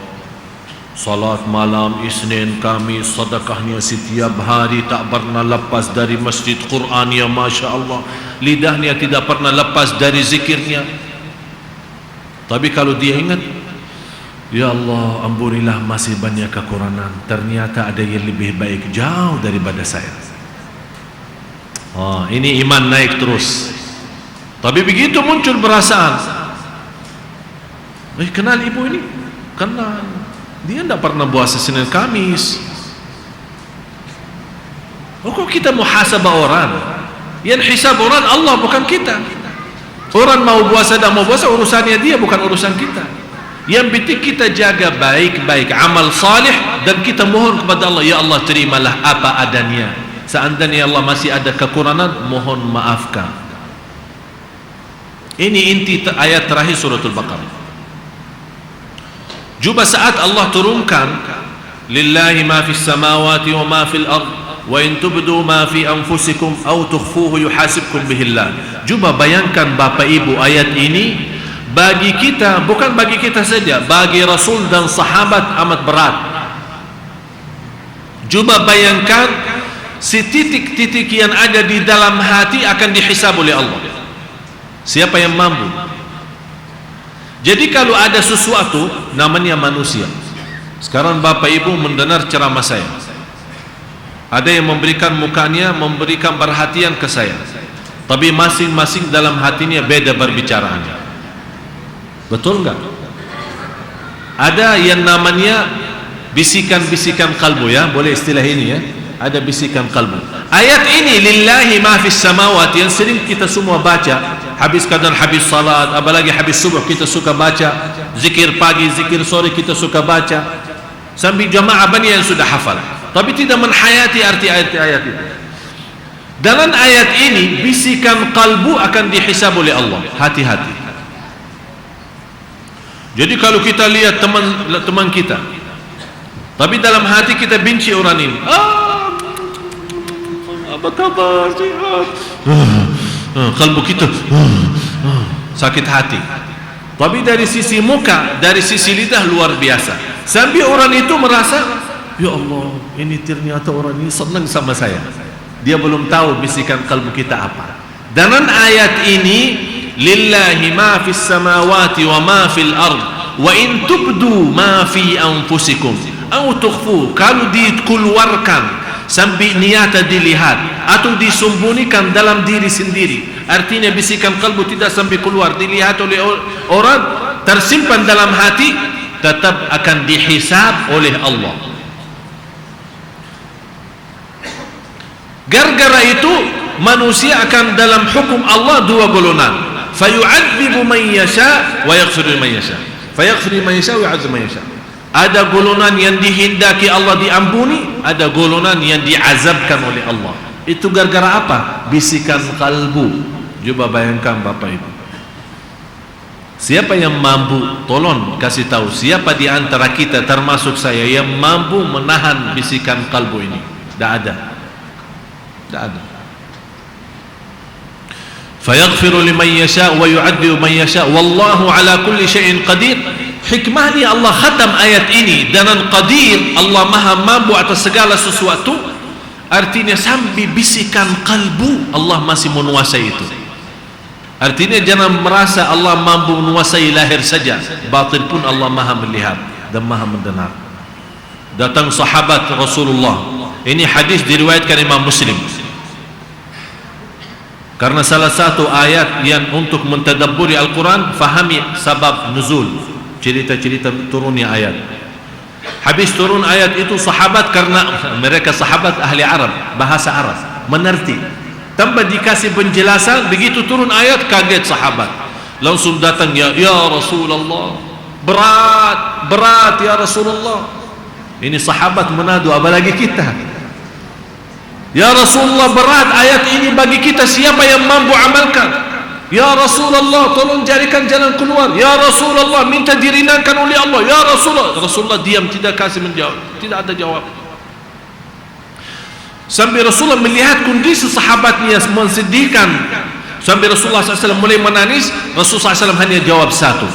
Salat malam, Isnin, Kamis, sedekahnya setiap hari tak pernah lepas dari masjid Quran, ya Masya Allah. Lidahnya tidak pernah lepas dari zikirnya. Tapi kalau dia ingat, ya Allah, ampunilah masih banyak kekurangan, ternyata ada yang lebih baik jauh daripada saya. Ini iman naik terus. Tapi begitu muncul perasaan, kenal ibu ini? Kenal. Dia tidak pernah puasa Senin Kamis. Kok kita muhasabah orang? Yang hisab orang Allah, bukan kita. Orang mau puasa dan mau puasa urusannya dia, bukan urusan kita. Yang penting kita jaga baik-baik amal salih dan kita mohon kepada Allah, ya Allah terimalah apa adanya. Seandainya Allah masih ada kekurangan, mohon maafkan. Ini inti ayat terakhir suratul Baqarah. Juga saat Allah turunkan lillahi ma fis samawati wa ma fil ard wa in tubdu ma fi anfusikum aw tukhfuhu yuhasibkum bihillah. Juga bayangkan Bapak Ibu ayat ini bagi kita, bukan bagi kita saja, bagi Rasul dan sahabat amat berat. Juga bayangkan si titik-titik yang ada di dalam hati akan dihisab oleh Allah. Siapa yang mampu? Jadi kalau ada sesuatu, namanya manusia. Sekarang Bapak Ibu mendengar ceramah saya, ada yang memberikan mukanya, memberikan perhatian ke saya, tapi masing-masing dalam hatinya beda berbicaraannya. Betul enggak? Ada yang namanya bisikan-bisikan kalbu, ya, boleh istilah ini, ya. Ada bisikan kalbu. Ayat ini lillahi ma fis samawati yang sering kita semua baca, habis kadang habis salat, apalagi habis subuh kita suka baca, zikir pagi, zikir sore kita suka baca, sambil jamaah banyak yang sudah hafal, tapi tidak menhayati arti ayat-ayat itu. Dalam ayat ini bisikan kalbu akan dihisab oleh Allah. Hati-hati. Jadi kalau kita lihat teman kita, tapi dalam hati kita benci orang ini, apa kabar, sehat, kalbu kita sakit hati. Tapi dari sisi muka, dari sisi lidah luar biasa. Sampai orang itu merasa, ya Allah, ini ternyata orang ini senang sama saya. Dia belum tahu bisikan kalbu kita apa. Dalam ayat ini lillahi ma fis samawati wa ma fil ard wa in tubdu ma fi anfusikum aw tukhfu, kalau dikeluarkan sampai niat dilihat atau disembunyikan dalam diri sendiri, artinya bisikan kalbu tidak sampai keluar, dilihat oleh orang, tersimpan dalam hati, tetap akan dihisab oleh Allah. Gara-gara itu manusia akan dalam hukum Allah dua golongan, fayu'adzibu man yasha wa yaghfiru man yasha, fayaghfiru man yasha wa yu'adzibu man yasha. Ada golongan yang dihendaki Allah diampuni, ada golongan yang diazabkan oleh Allah. Itu gara-gara apa? Bisikan kalbu. Coba bayangkan Bapak Ibu, siapa yang mampu, tolong kasih tahu, siapa di antara kita termasuk saya yang mampu menahan bisikan kalbu ini? Tidak ada. Tidak ada. Fayaghfiru liman yasha wa yu'adzibu man yasha wallahu ala kulli syai'in qadir. Hikmahnya Allah khatam ayat ini dengan qadir, Allah maha mampu atas segala sesuatu. Artinya sampai bisikan kalbu Allah masih menguasai itu. Artinya jangan merasa Allah mampu menguasai lahir saja, batin pun Allah maha melihat dan maha mendengar. Datang sahabat Rasulullah, ini hadis diriwayatkan Imam Muslim, karena salah satu ayat yang untuk mentadabburi Al-Quran, fahami sabab nuzul, cerita-cerita turunnya ayat. Habis turun ayat itu, sahabat, karena mereka sahabat ahli Arab, bahasa Arab, mengerti. Tanpa dikasih penjelasan, begitu turun ayat, kaget sahabat. Langsung datang, ya Rasulullah, berat ya Rasulullah. Ini sahabat menadu, apalagi kita. Ya Rasulullah, berat ayat ini bagi kita, siapa yang mampu amalkan? Ya Rasulullah, tolong jadikan jalan keluar. Ya Rasulullah, minta diringankan oleh Allah. Ya Rasulullah. Rasulullah diam, tidak kasih menjawab, tidak ada jawab. Sampai Rasulullah melihat kondisi sahabatnya mensedihkan, sampai Rasulullah SAW mulai menangis. Rasulullah SAW hanya jawab satu,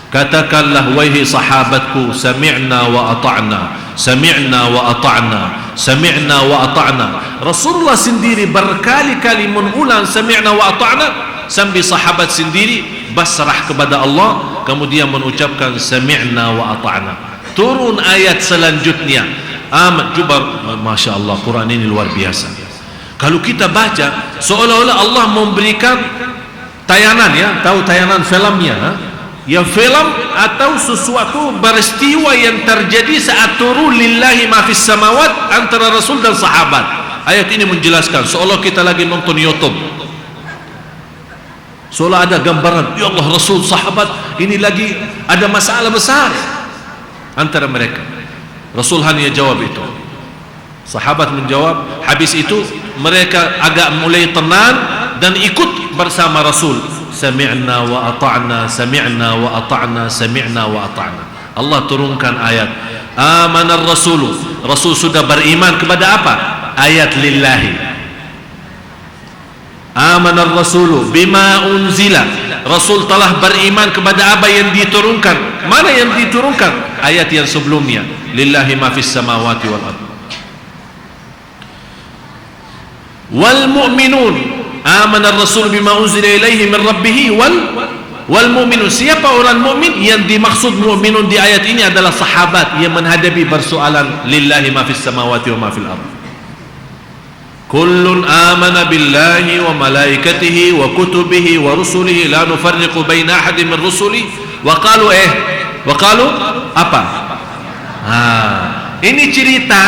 Katakanlah wahai sahabatku, sami'na wa ata'na, sami'na wa ata'na, sami'na wa ata'na. Rasulullah sendiri berkali-kali mengulang sami'na wa ata'na, sambil sahabat sendiri basrah kepada Allah, kemudian mengucapkan sami'na wa ata'na. Turun ayat selanjutnya. Cuba, Masya Allah, Quran ini luar biasa. Kalau kita baca, seolah-olah Allah memberikan tayangan, ya, tahu tayangan filmnya, ya, film atau sesuatu peristiwa yang terjadi saat turun lillahi ma fis samawat antara Rasul dan sahabat. Ayat ini menjelaskan seolah kita lagi nonton YouTube, seolah ada gambaran, ya Allah, Rasul, sahabat ini lagi ada masalah besar antara mereka. Rasul hanya jawab itu, sahabat menjawab. Habis itu mereka agak mulai tenang dan ikut bersama Rasul. Sami'na wa ata'na, sami'na wa ata'na, sami'na wa ata'na. Allah turunkan ayat amanar rasulu. Rasul sudah beriman kepada apa? Ayat lillahi. Amanar rasulu bima unzila. Rasul telah beriman kepada apa yang diturunkan. Mana yang diturunkan? Ayat yang sebelumnya, lillahi ma fis samawati wal ardh. Wal mu'minun amana ar-rasul bima unzila ilaihi min rabbih wal mu'minun. Siapa orang mukmin? Yang dimaksud mu'minun di ayat ini adalah sahabat yang menghadapi persoalan lillahi ma fis samawati wa ma fil ardh. Kullun amana billahi wa malaikatihi wa kutubihi wa rusulihi la nufarriqu baina ahadin min rusuli wa qalu apa? Ini cerita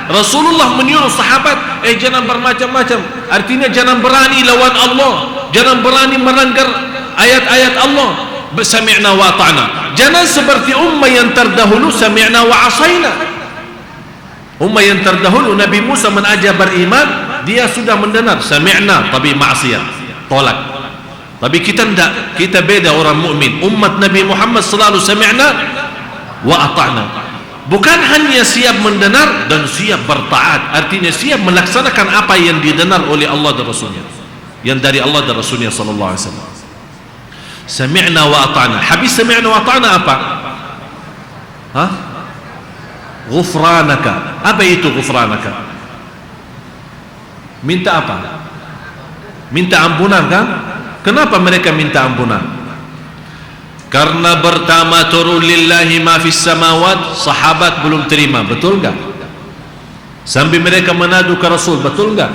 Rasulullah menyuruh sahabat, jangan bermacam-macam. Artinya jangan berani lawan Allah, jangan berani melanggar ayat-ayat Allah. Sami'na wa ata'na. Jangan seperti ummah yang terdahulu, sami'na wa asaina. Ummah yang terdahulu, Nabi Musa mengajar beriman, dia sudah mendengar sami'na tapi maksiat, tolak. Tapi kita tidak, kita beda orang mukmin. Umat Nabi Muhammad selalu sami'na wa ata'na. Bukan hanya siap mendengar dan siap bertaat, artinya siap melaksanakan apa yang didengar oleh Allah dan Rasulnya, yang dari Allah dan Rasulnya sallallahu alaihi wasallam. Sami'na wa ata'na. Habis sami'na wa ata'na apa? Ghufranaka. Apa itu ghufranaka? Minta apa? Minta ampunan, kan? Kenapa mereka minta ampunan? Karena pertama turun lillahi ma fis samawat, sahabat belum terima, betul enggak? Sambil mereka menadu ke Rasul, betul enggak?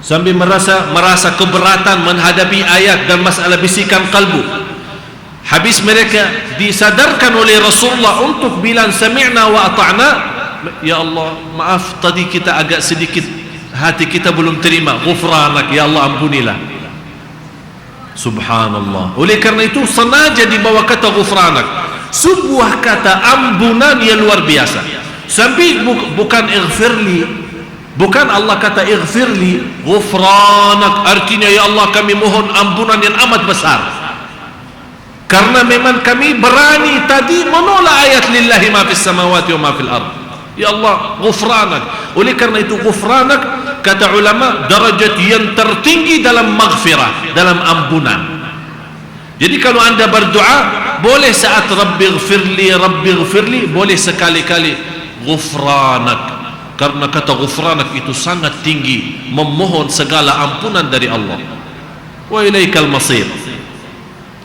Sambil merasa keberatan menghadapi ayat dan masalah bisikan kalbu. Habis mereka disadarkan oleh Rasulullah untuk bilang sami'na wa ata'na. Ya Allah, maaf tadi kita agak sedikit, hati kita belum terima. Ghufranak, ya Allah, ampunilah. Subhanallah. Oleh karena itu sengaja dibawa kata ghufranak, sebuah kata ampunan yang luar biasa. Sampai bukan ighfirli, bukan Allah kata ighfirli, ghufranak artinya ya Allah kami mohon ampunan yang amat besar. Karena memang kami berani tadi menolak ayat lillahi ma fis samawati wa ma fil ardh. Ya Allah, ghufranak. Oleh karena itu ghufranak, kata ulama, darajat yang tertinggi dalam maghfirah, dalam ampunan. Jadi kalau anda berdoa, boleh saat rabbi ghfirli, boleh sekali-kali ghufranak. Karena kata ghufranak itu sangat tinggi, memohon segala ampunan dari Allah. Wa ilaikal masir.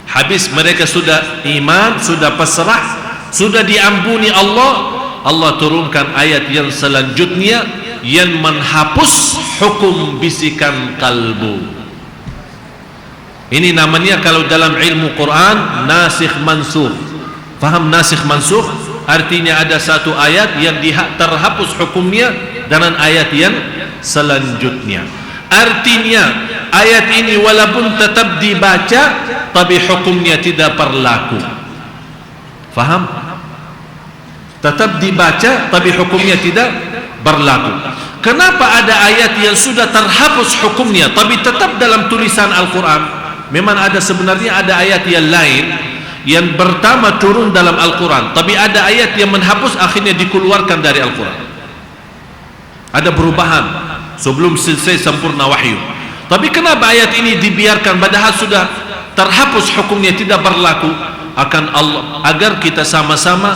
Habis mereka sudah iman, sudah pasrah, sudah diampuni Allah, Allah turunkan ayat yang selanjutnya yang menghapus hukum bisikan kalbu. Ini namanya kalau dalam ilmu Quran nasikh mansukh. Faham nasikh mansukh? Artinya ada satu ayat yang terhapus hukumnya dengan ayat yang selanjutnya. Artinya ayat ini walaupun tetap dibaca tapi hukumnya tidak berlaku. Faham? Tetap dibaca tapi hukumnya tidak berlaku. Kenapa ada ayat yang sudah terhapus hukumnya tapi tetap dalam tulisan Al-Quran? Memang ada sebenarnya ada ayat yang lain yang pertama turun dalam Al-Quran, tapi ada ayat yang menghapus akhirnya dikeluarkan dari Al-Quran. Ada perubahan sebelum selesai sempurna wahyu. Tapi kenapa ayat ini dibiarkan padahal sudah terhapus hukumnya tidak berlaku? akan Allah, agar kita sama-sama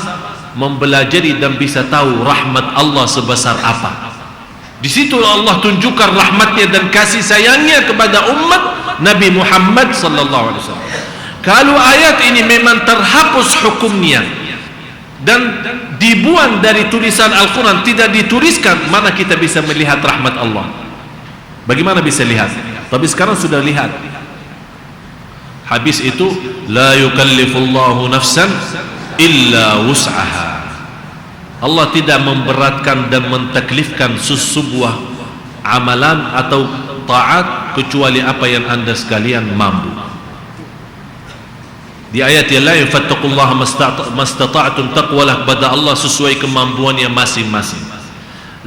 mempelajari dan bisa tahu rahmat Allah sebesar apa. Di situ Allah tunjukkan rahmatnya dan kasih sayangnya kepada umat Nabi Muhammad sallallahu alaihi wasallam. Kalau ayat ini memang terhapus hukumnya dan dibuang dari tulisan Al-Quran, tidak dituliskan, mana kita bisa melihat rahmat Allah? Bagaimana bisa lihat? Tapi sekarang sudah lihat. Habis itu, la yukallifullahu nafsan illa wus'aha. Allah tidak memberatkan dan mentaklifkan sebuah amalan atau taat kecuali apa yang anda sekalian mampu. Di ayat yang lain, fattaqullaha mastata'tum, taqwalah kepada Allah sesuai kemampuannya masing-masing.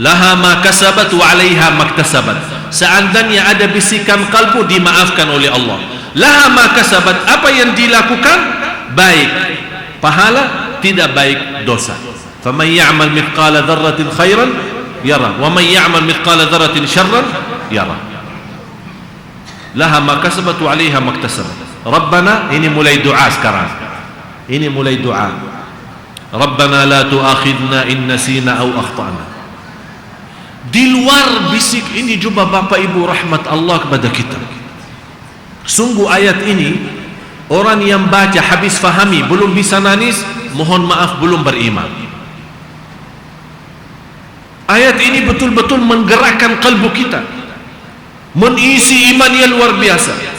Laha ma kasabat wa 'alaiha maktasabat. Seandainya ada bisikan kalbu, dimaafkan oleh Allah. Laha ma kasabat, apa yang dilakukan baik pahala, tidak baik dosa. Faman ya'mal mithqala dzarratin khairan yara wa man ya'mal mithqala dzarratin syarran yara. Laha ma kasabat wa 'alaiha maktasabat. Rabbana, ini mulai doa sekarang. Ini mulai doa. Rabbana la tu'akhidna in nasina aw akhtana. Di luar bisik ini juga Bapak Ibu rahmat Allah kepada kita. Sungguh ayat ini orang yang baca habis fahami, belum bisa nangis, mohon maaf belum beriman. Ayat ini betul-betul menggerakkan kalbu kita, mengisi iman yang luar biasa.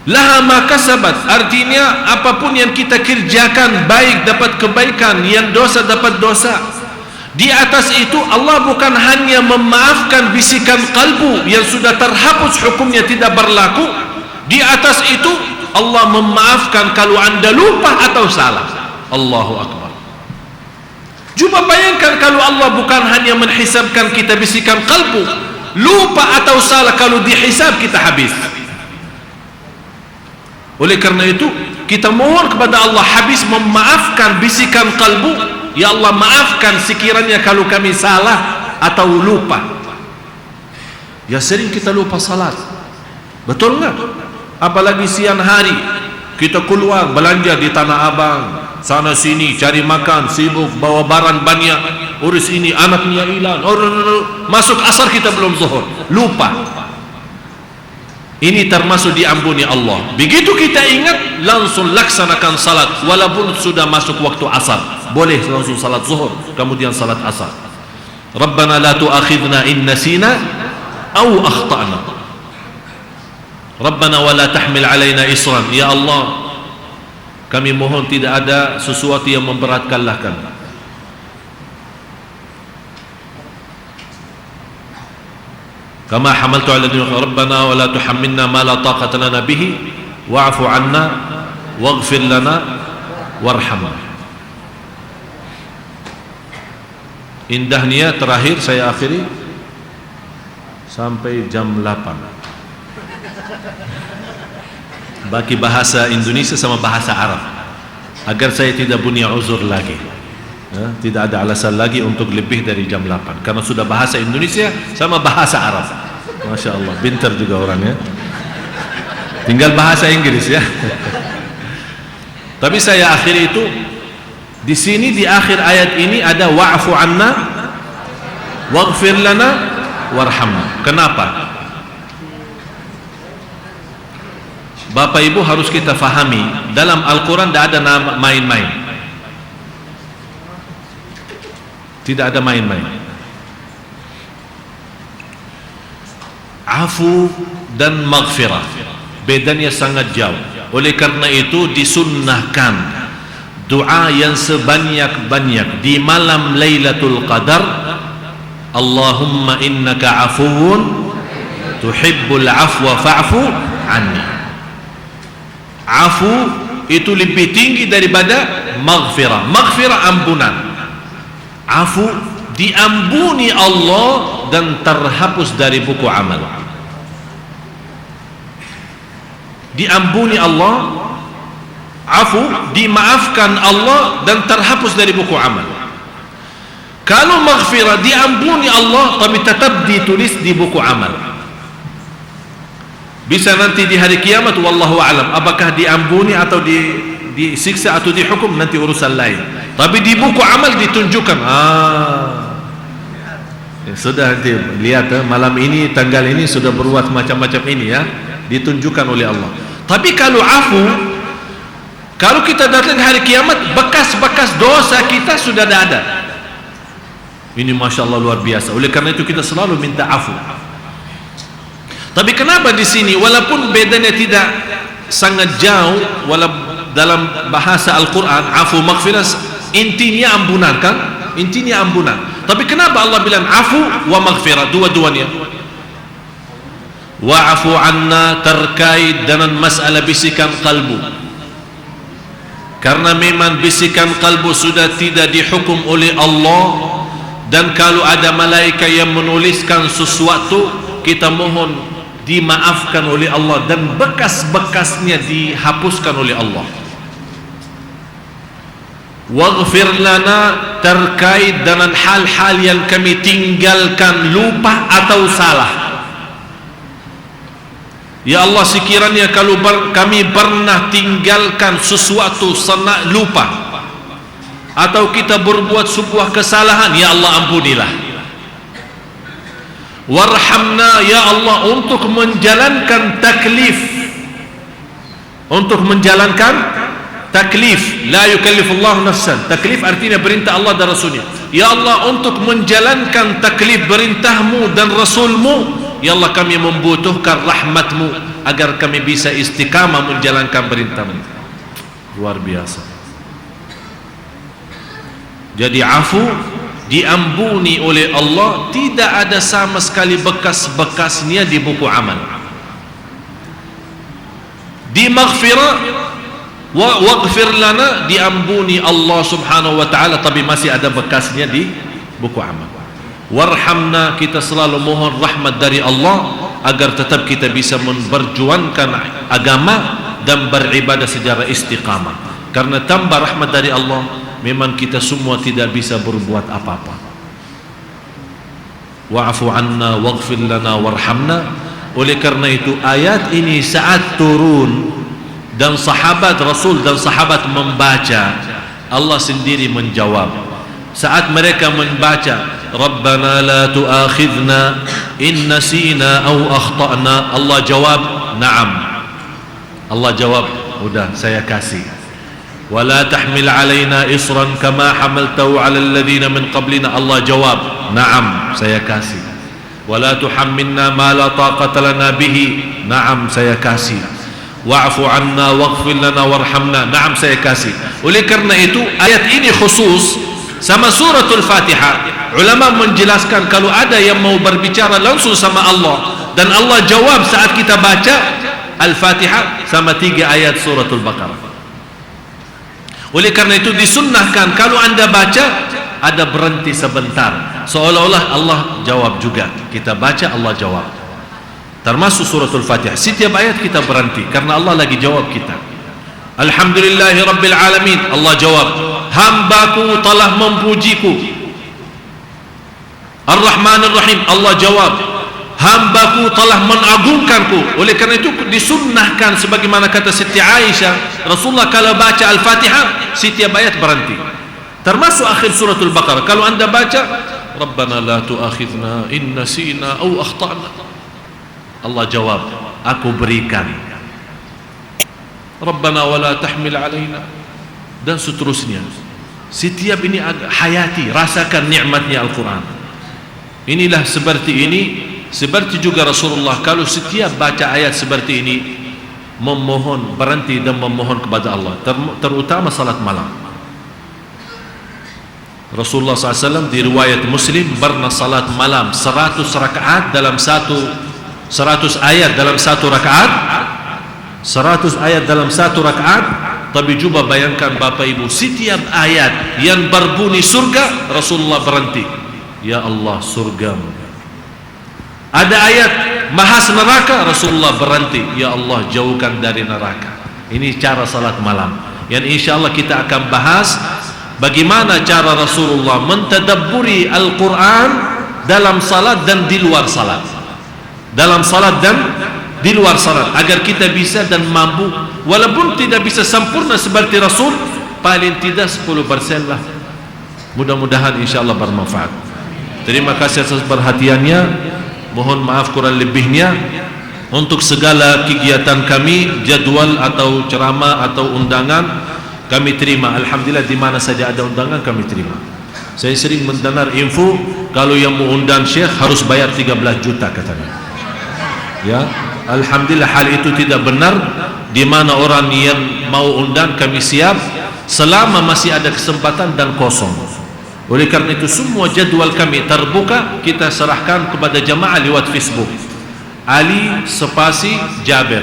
Laha ma kasabat, artinya apapun yang kita kerjakan baik dapat kebaikan, yang dosa dapat dosa. Di atas itu Allah bukan hanya memaafkan bisikan kalbu yang sudah terhapus hukumnya tidak berlaku. Di atas itu Allah memaafkan kalau anda lupa atau salah. Allahu Akbar. Coba bayangkan kalau Allah bukan hanya menghisabkan kita bisikan kalbu, lupa atau salah, kalau dihisab kita habis. Oleh karena itu kita mohon kepada Allah habis memaafkan bisikan kalbu. Ya Allah, maafkan sekiranya kalau kami salah atau lupa. Ya sering kita lupa salat, betul nggak? Apalagi siang hari kita keluar belanja di Tanah Abang, sana sini cari makan, sibuk bawa barang banyak, urus ini, anaknya hilang, masuk asar kita belum zuhur, lupa. Ini termasuk diampuni Allah. Begitu kita ingat, langsung laksanakan salat walaupun sudah masuk waktu asar. Boleh langsung salat zuhur kemudian salat asar. Rabbana la tu'akhidna in nasina aw akhtana. Rabbana wa la tahmil alaina isran. Ya Allah, kami mohon tidak ada sesuatu yang memberatkanlah kami. Kama hamaltu ala dunya, Rabbana wa la tuhammilna ma la taqata lana bihi wa'fu 'anna waghfir lana warhamna. Indahnya terakhir saya akhiri sampai jam 8. Bagi bahasa Indonesia sama bahasa Arab, agar saya tidak punya uzur lagi. Tidak ada alasan lagi untuk lebih dari jam 8 karena sudah bahasa Indonesia sama bahasa Arab. Masya Allah, pintar juga orangnya. Tinggal bahasa Inggris ya. Tapi saya akhiri itu di sini, di akhir ayat ini ada wa'fu anna waghfir lana warhamna. Kenapa? Bapak Ibu harus kita fahami, dalam Al-Quran tidak ada main-main. Tidak ada main-main. Afu dan maghfirah bedanya sangat jauh. Oleh karena itu disunnahkan doa yang sebanyak-banyak di malam Lailatul Qadar. Allahumma innaka afuwun tuhibbul afwa fa'fu anni. Afu itu lebih tinggi daripada maghfirah. Maghfirah ampunan. Afu diampuni Allah dan terhapus dari buku amal. Diampuni Allah, afu dimaafkan Allah dan terhapus dari buku amal. Kalau maghfirah diampuni Allah tapi tetap ditulis di buku amal. Bisa nanti di hari kiamat wallahu alam apakah diampuni atau disiksa atau dihukum nanti urusan lain. Tapi di buku amal ditunjukkan. Ya, sudah nanti lihat malam ini tanggal ini sudah berbuat macam-macam ini ya, ditunjukkan oleh Allah. Tapi kalau afu, kalau kita datang hari kiamat, bekas-bekas dosa kita sudah ada. Ini Masya Allah luar biasa. Oleh karena itu kita selalu minta afu. Tapi kenapa di sini walaupun bedanya tidak sangat jauh, walaupun dalam bahasa Al-Quran afu maghfirah intinya ampunan kan? Intinya ampunan. Tapi kenapa Allah bilang afu wa maghfirah dua-duanya? Wa'afu anna terkait dengan masalah bisikan kalbu. Karena memang bisikan kalbu sudah tidak dihukum oleh Allah, dan kalau ada malaikat yang menuliskan sesuatu, kita mohon dimaafkan oleh Allah dan bekas-bekasnya dihapuskan oleh Allah. Waghfir lana terkait dengan hal-hal yang kami tinggalkan, lupa atau salah. Ya Allah, sekiranya kalau kami pernah tinggalkan sesuatu senang lupa, atau kita berbuat sebuah kesalahan, ya Allah ampunilah. Warhamna ya Allah, untuk menjalankan taklif, untuk menjalankan taklif. La yukallifullahu nafsan. Taklif artinya perintah Allah dan Rasulnya. Ya Allah, untuk menjalankan taklif perintahmu dan Rasulmu, ya Allah kami membutuhkan rahmatmu agar kami bisa istiqamah menjalankan perintahmu. Luar biasa. Jadi afu diampuni oleh Allah, tidak ada sama sekali bekas-bekasnya di buku amal. Di maghfirah waghfir lana diampuni Allah subhanahu wa ta'ala, tapi masih ada bekasnya di buku amal. Warhamna, kita selalu mohon rahmat dari Allah agar tetap kita bisa memperjuangkan agama dan beribadah secara istiqamah. Karena tanpa rahmat dari Allah, memang kita semua tidak bisa berbuat apa-apa. Wa'afu anna waghfir lana warhamna. Oleh karena itu ayat ini saat turun dan sahabat Rasul dan sahabat membaca, Allah sendiri menjawab. Saat mereka membaca Rabbana la tu'akhidna in nasina aw akhtana, Allah jawab na'am. Allah jawab, udah saya kasih. Wala tahmil alaina isran kama hamaltahu ala alladhina min qablina, Allah jawab na'am, saya kasih. Wala tuhammilna ma la taqata lana bihi, na'am, saya kasih. Wa'fu anna waghfir lana warhamna, na'am, saya kasih. Oleh karena itu ayat ini khusus sama suratul Fatihah. Ulama menjelaskan kalau ada yang mau berbicara langsung sama Allah dan Allah jawab saat kita baca Al-Fatihah sama 3 ayat suratul Baqarah. Oleh karena itu disunnahkan kalau anda baca ada berhenti sebentar, seolah-olah Allah jawab juga. Kita baca Allah jawab. Termasuk suratul Fatihah, setiap ayat kita berhenti karena Allah lagi jawab kita. Alhamdulillahi Rabbil Alamin, Allah jawab. Hambaku telah memujiku. Ar-Rahman Ar-Rahim, Allah jawab. Hambaku telah mengagungkanku. Oleh karena itu disunnahkan sebagaimana kata Siti Aisyah, Rasulullah kalau baca Al-Fatihah setiap ayat berhenti. Termasuk akhir suratul Baqarah. Kalau anda baca Rabbana la tu'akhidna in nasina aw akhtana, Allah jawab, aku berikan. Rabbana wala tahmil alaina, dan seterusnya. Setiap ini hayati, rasakan nikmatnya Al-Quran. Inilah seperti ini. Seperti juga Rasulullah kalau setiap baca ayat seperti ini memohon, berhenti dan memohon kepada Allah, terutama salat malam. Rasulullah SAW di riwayat Muslim pernah salat malam 100 rakaat dalam 100 ayat dalam satu rakaat, 100 ayat dalam satu rakaat. Tapi coba bayangkan Bapak Ibu, setiap ayat yang berbunyi surga Rasulullah berhenti, ya Allah surgamu. Ada ayat bahas neraka, Rasulullah berhenti, ya Allah jauhkan dari neraka. Ini cara salat malam yang insyaAllah kita akan bahas bagaimana cara Rasulullah mentadabburi Al-Quran dalam salat dan di luar salat, dalam salat dan di luar syarat agar kita bisa dan mampu, walaupun tidak bisa sempurna seperti Rasul, paling tidak 10% lah. Mudah-mudahan insyaallah bermanfaat. Terima kasih atas perhatiannya. Mohon maaf kurang lebihnya. Untuk segala kegiatan kami, jadwal atau ceramah atau undangan kami terima. Alhamdulillah, di mana saja ada undangan kami terima. Saya sering mendengar info kalau yang mau undang Syekh harus bayar 13 juta katanya. Ya, alhamdulillah hal itu tidak benar. Di mana orang yang mau undang kami siap selama masih ada kesempatan dan kosong. Oleh karena itu semua jadwal kami terbuka, kita serahkan kepada jamaah lewat Facebook. Ali Spasi Jaber.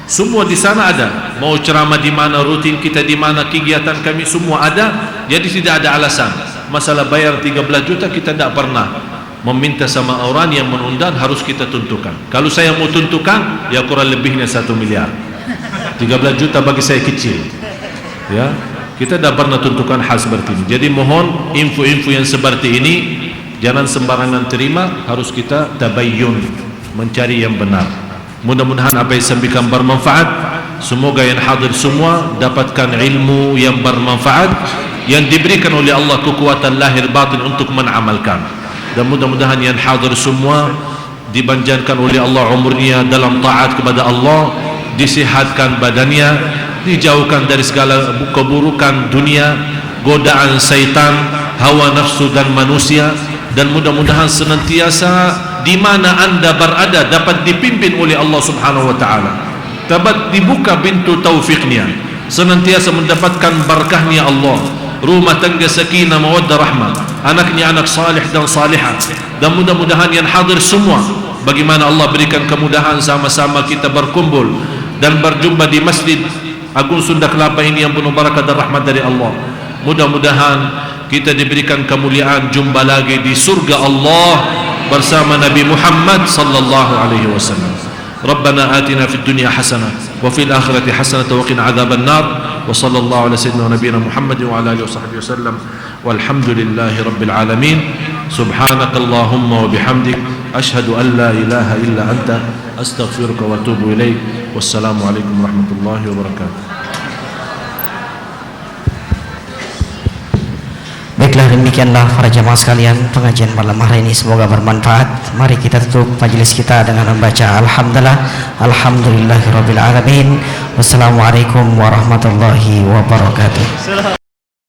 Semua di sana ada. Mau ceramah di mana, rutin kita di mana, kegiatan kami semua ada. Jadi tidak ada alasan. Masalah bayar 13 juta kita tidak pernah meminta sama orang yang mengundang harus kita tentukan. Kalau saya mau tentukan, ya kurang lebihnya 1 miliar. 13 juta bagi saya kecil. Ya, kita tidak pernah tentukan hal seperti ini. Jadi mohon info-info yang seperti ini jangan sembarangan terima, harus kita tabayyun, mencari yang benar. Mudah-mudahan apa yang saya sampaikan bermanfaat. Semoga yang hadir semua dapatkan ilmu yang bermanfaat, yang diberikan oleh Allah kekuatan lahir batin untuk menamalkan. Dan mudah-mudahan yang hadir semua dipanjangkan oleh Allah umurnya dalam taat kepada Allah, disihatkan badannya, dijauhkan dari segala keburukan dunia, godaan syaitan, hawa nafsu dan manusia. Dan mudah-mudahan senantiasa di mana anda berada dapat dipimpin oleh Allah Subhanahu wa taala, dapat dibuka pintu taufiknya, senantiasa mendapatkan berkahnya Allah, rumah tangga sakinah mawaddah rahmah, anaknya anak salih dan salihah. Dan mudah-mudahan yang hadir semua, bagaimana Allah berikan kemudahan sama-sama kita berkumpul dan berjumpa di Masjid Agung Sunda Kelapa ini yang penuh barakah dan rahmat dari Allah. Mudah-mudahan kita diberikan kemuliaan jumpa lagi di surga Allah bersama Nabi Muhammad sallallahu alaihi wasallam. Rabbana atina fid dunya hasanah wa fil akhirati hasanah wa qina adzaban nar. Wa sallallahu ala sayyidina nabiyina Muhammad wa ala alihi washabbihi wasallam. Walhamdulillahi rabbil alamin. Subhanakallahumma wa bihamdik asyhadu an la ilaha illa anta astaghfiruka wa atubu ilaik. Wassalamu alaikum warahmatullahi wabarakatuh. Baiklah, demikianlah para jamaah sekalian pengajian malam hari ini, semoga bermanfaat. Mari kita tutup majelis kita dengan membaca alhamdulillahirabbil alamin. Wassalamualaikum warahmatullahi wabarakatuh.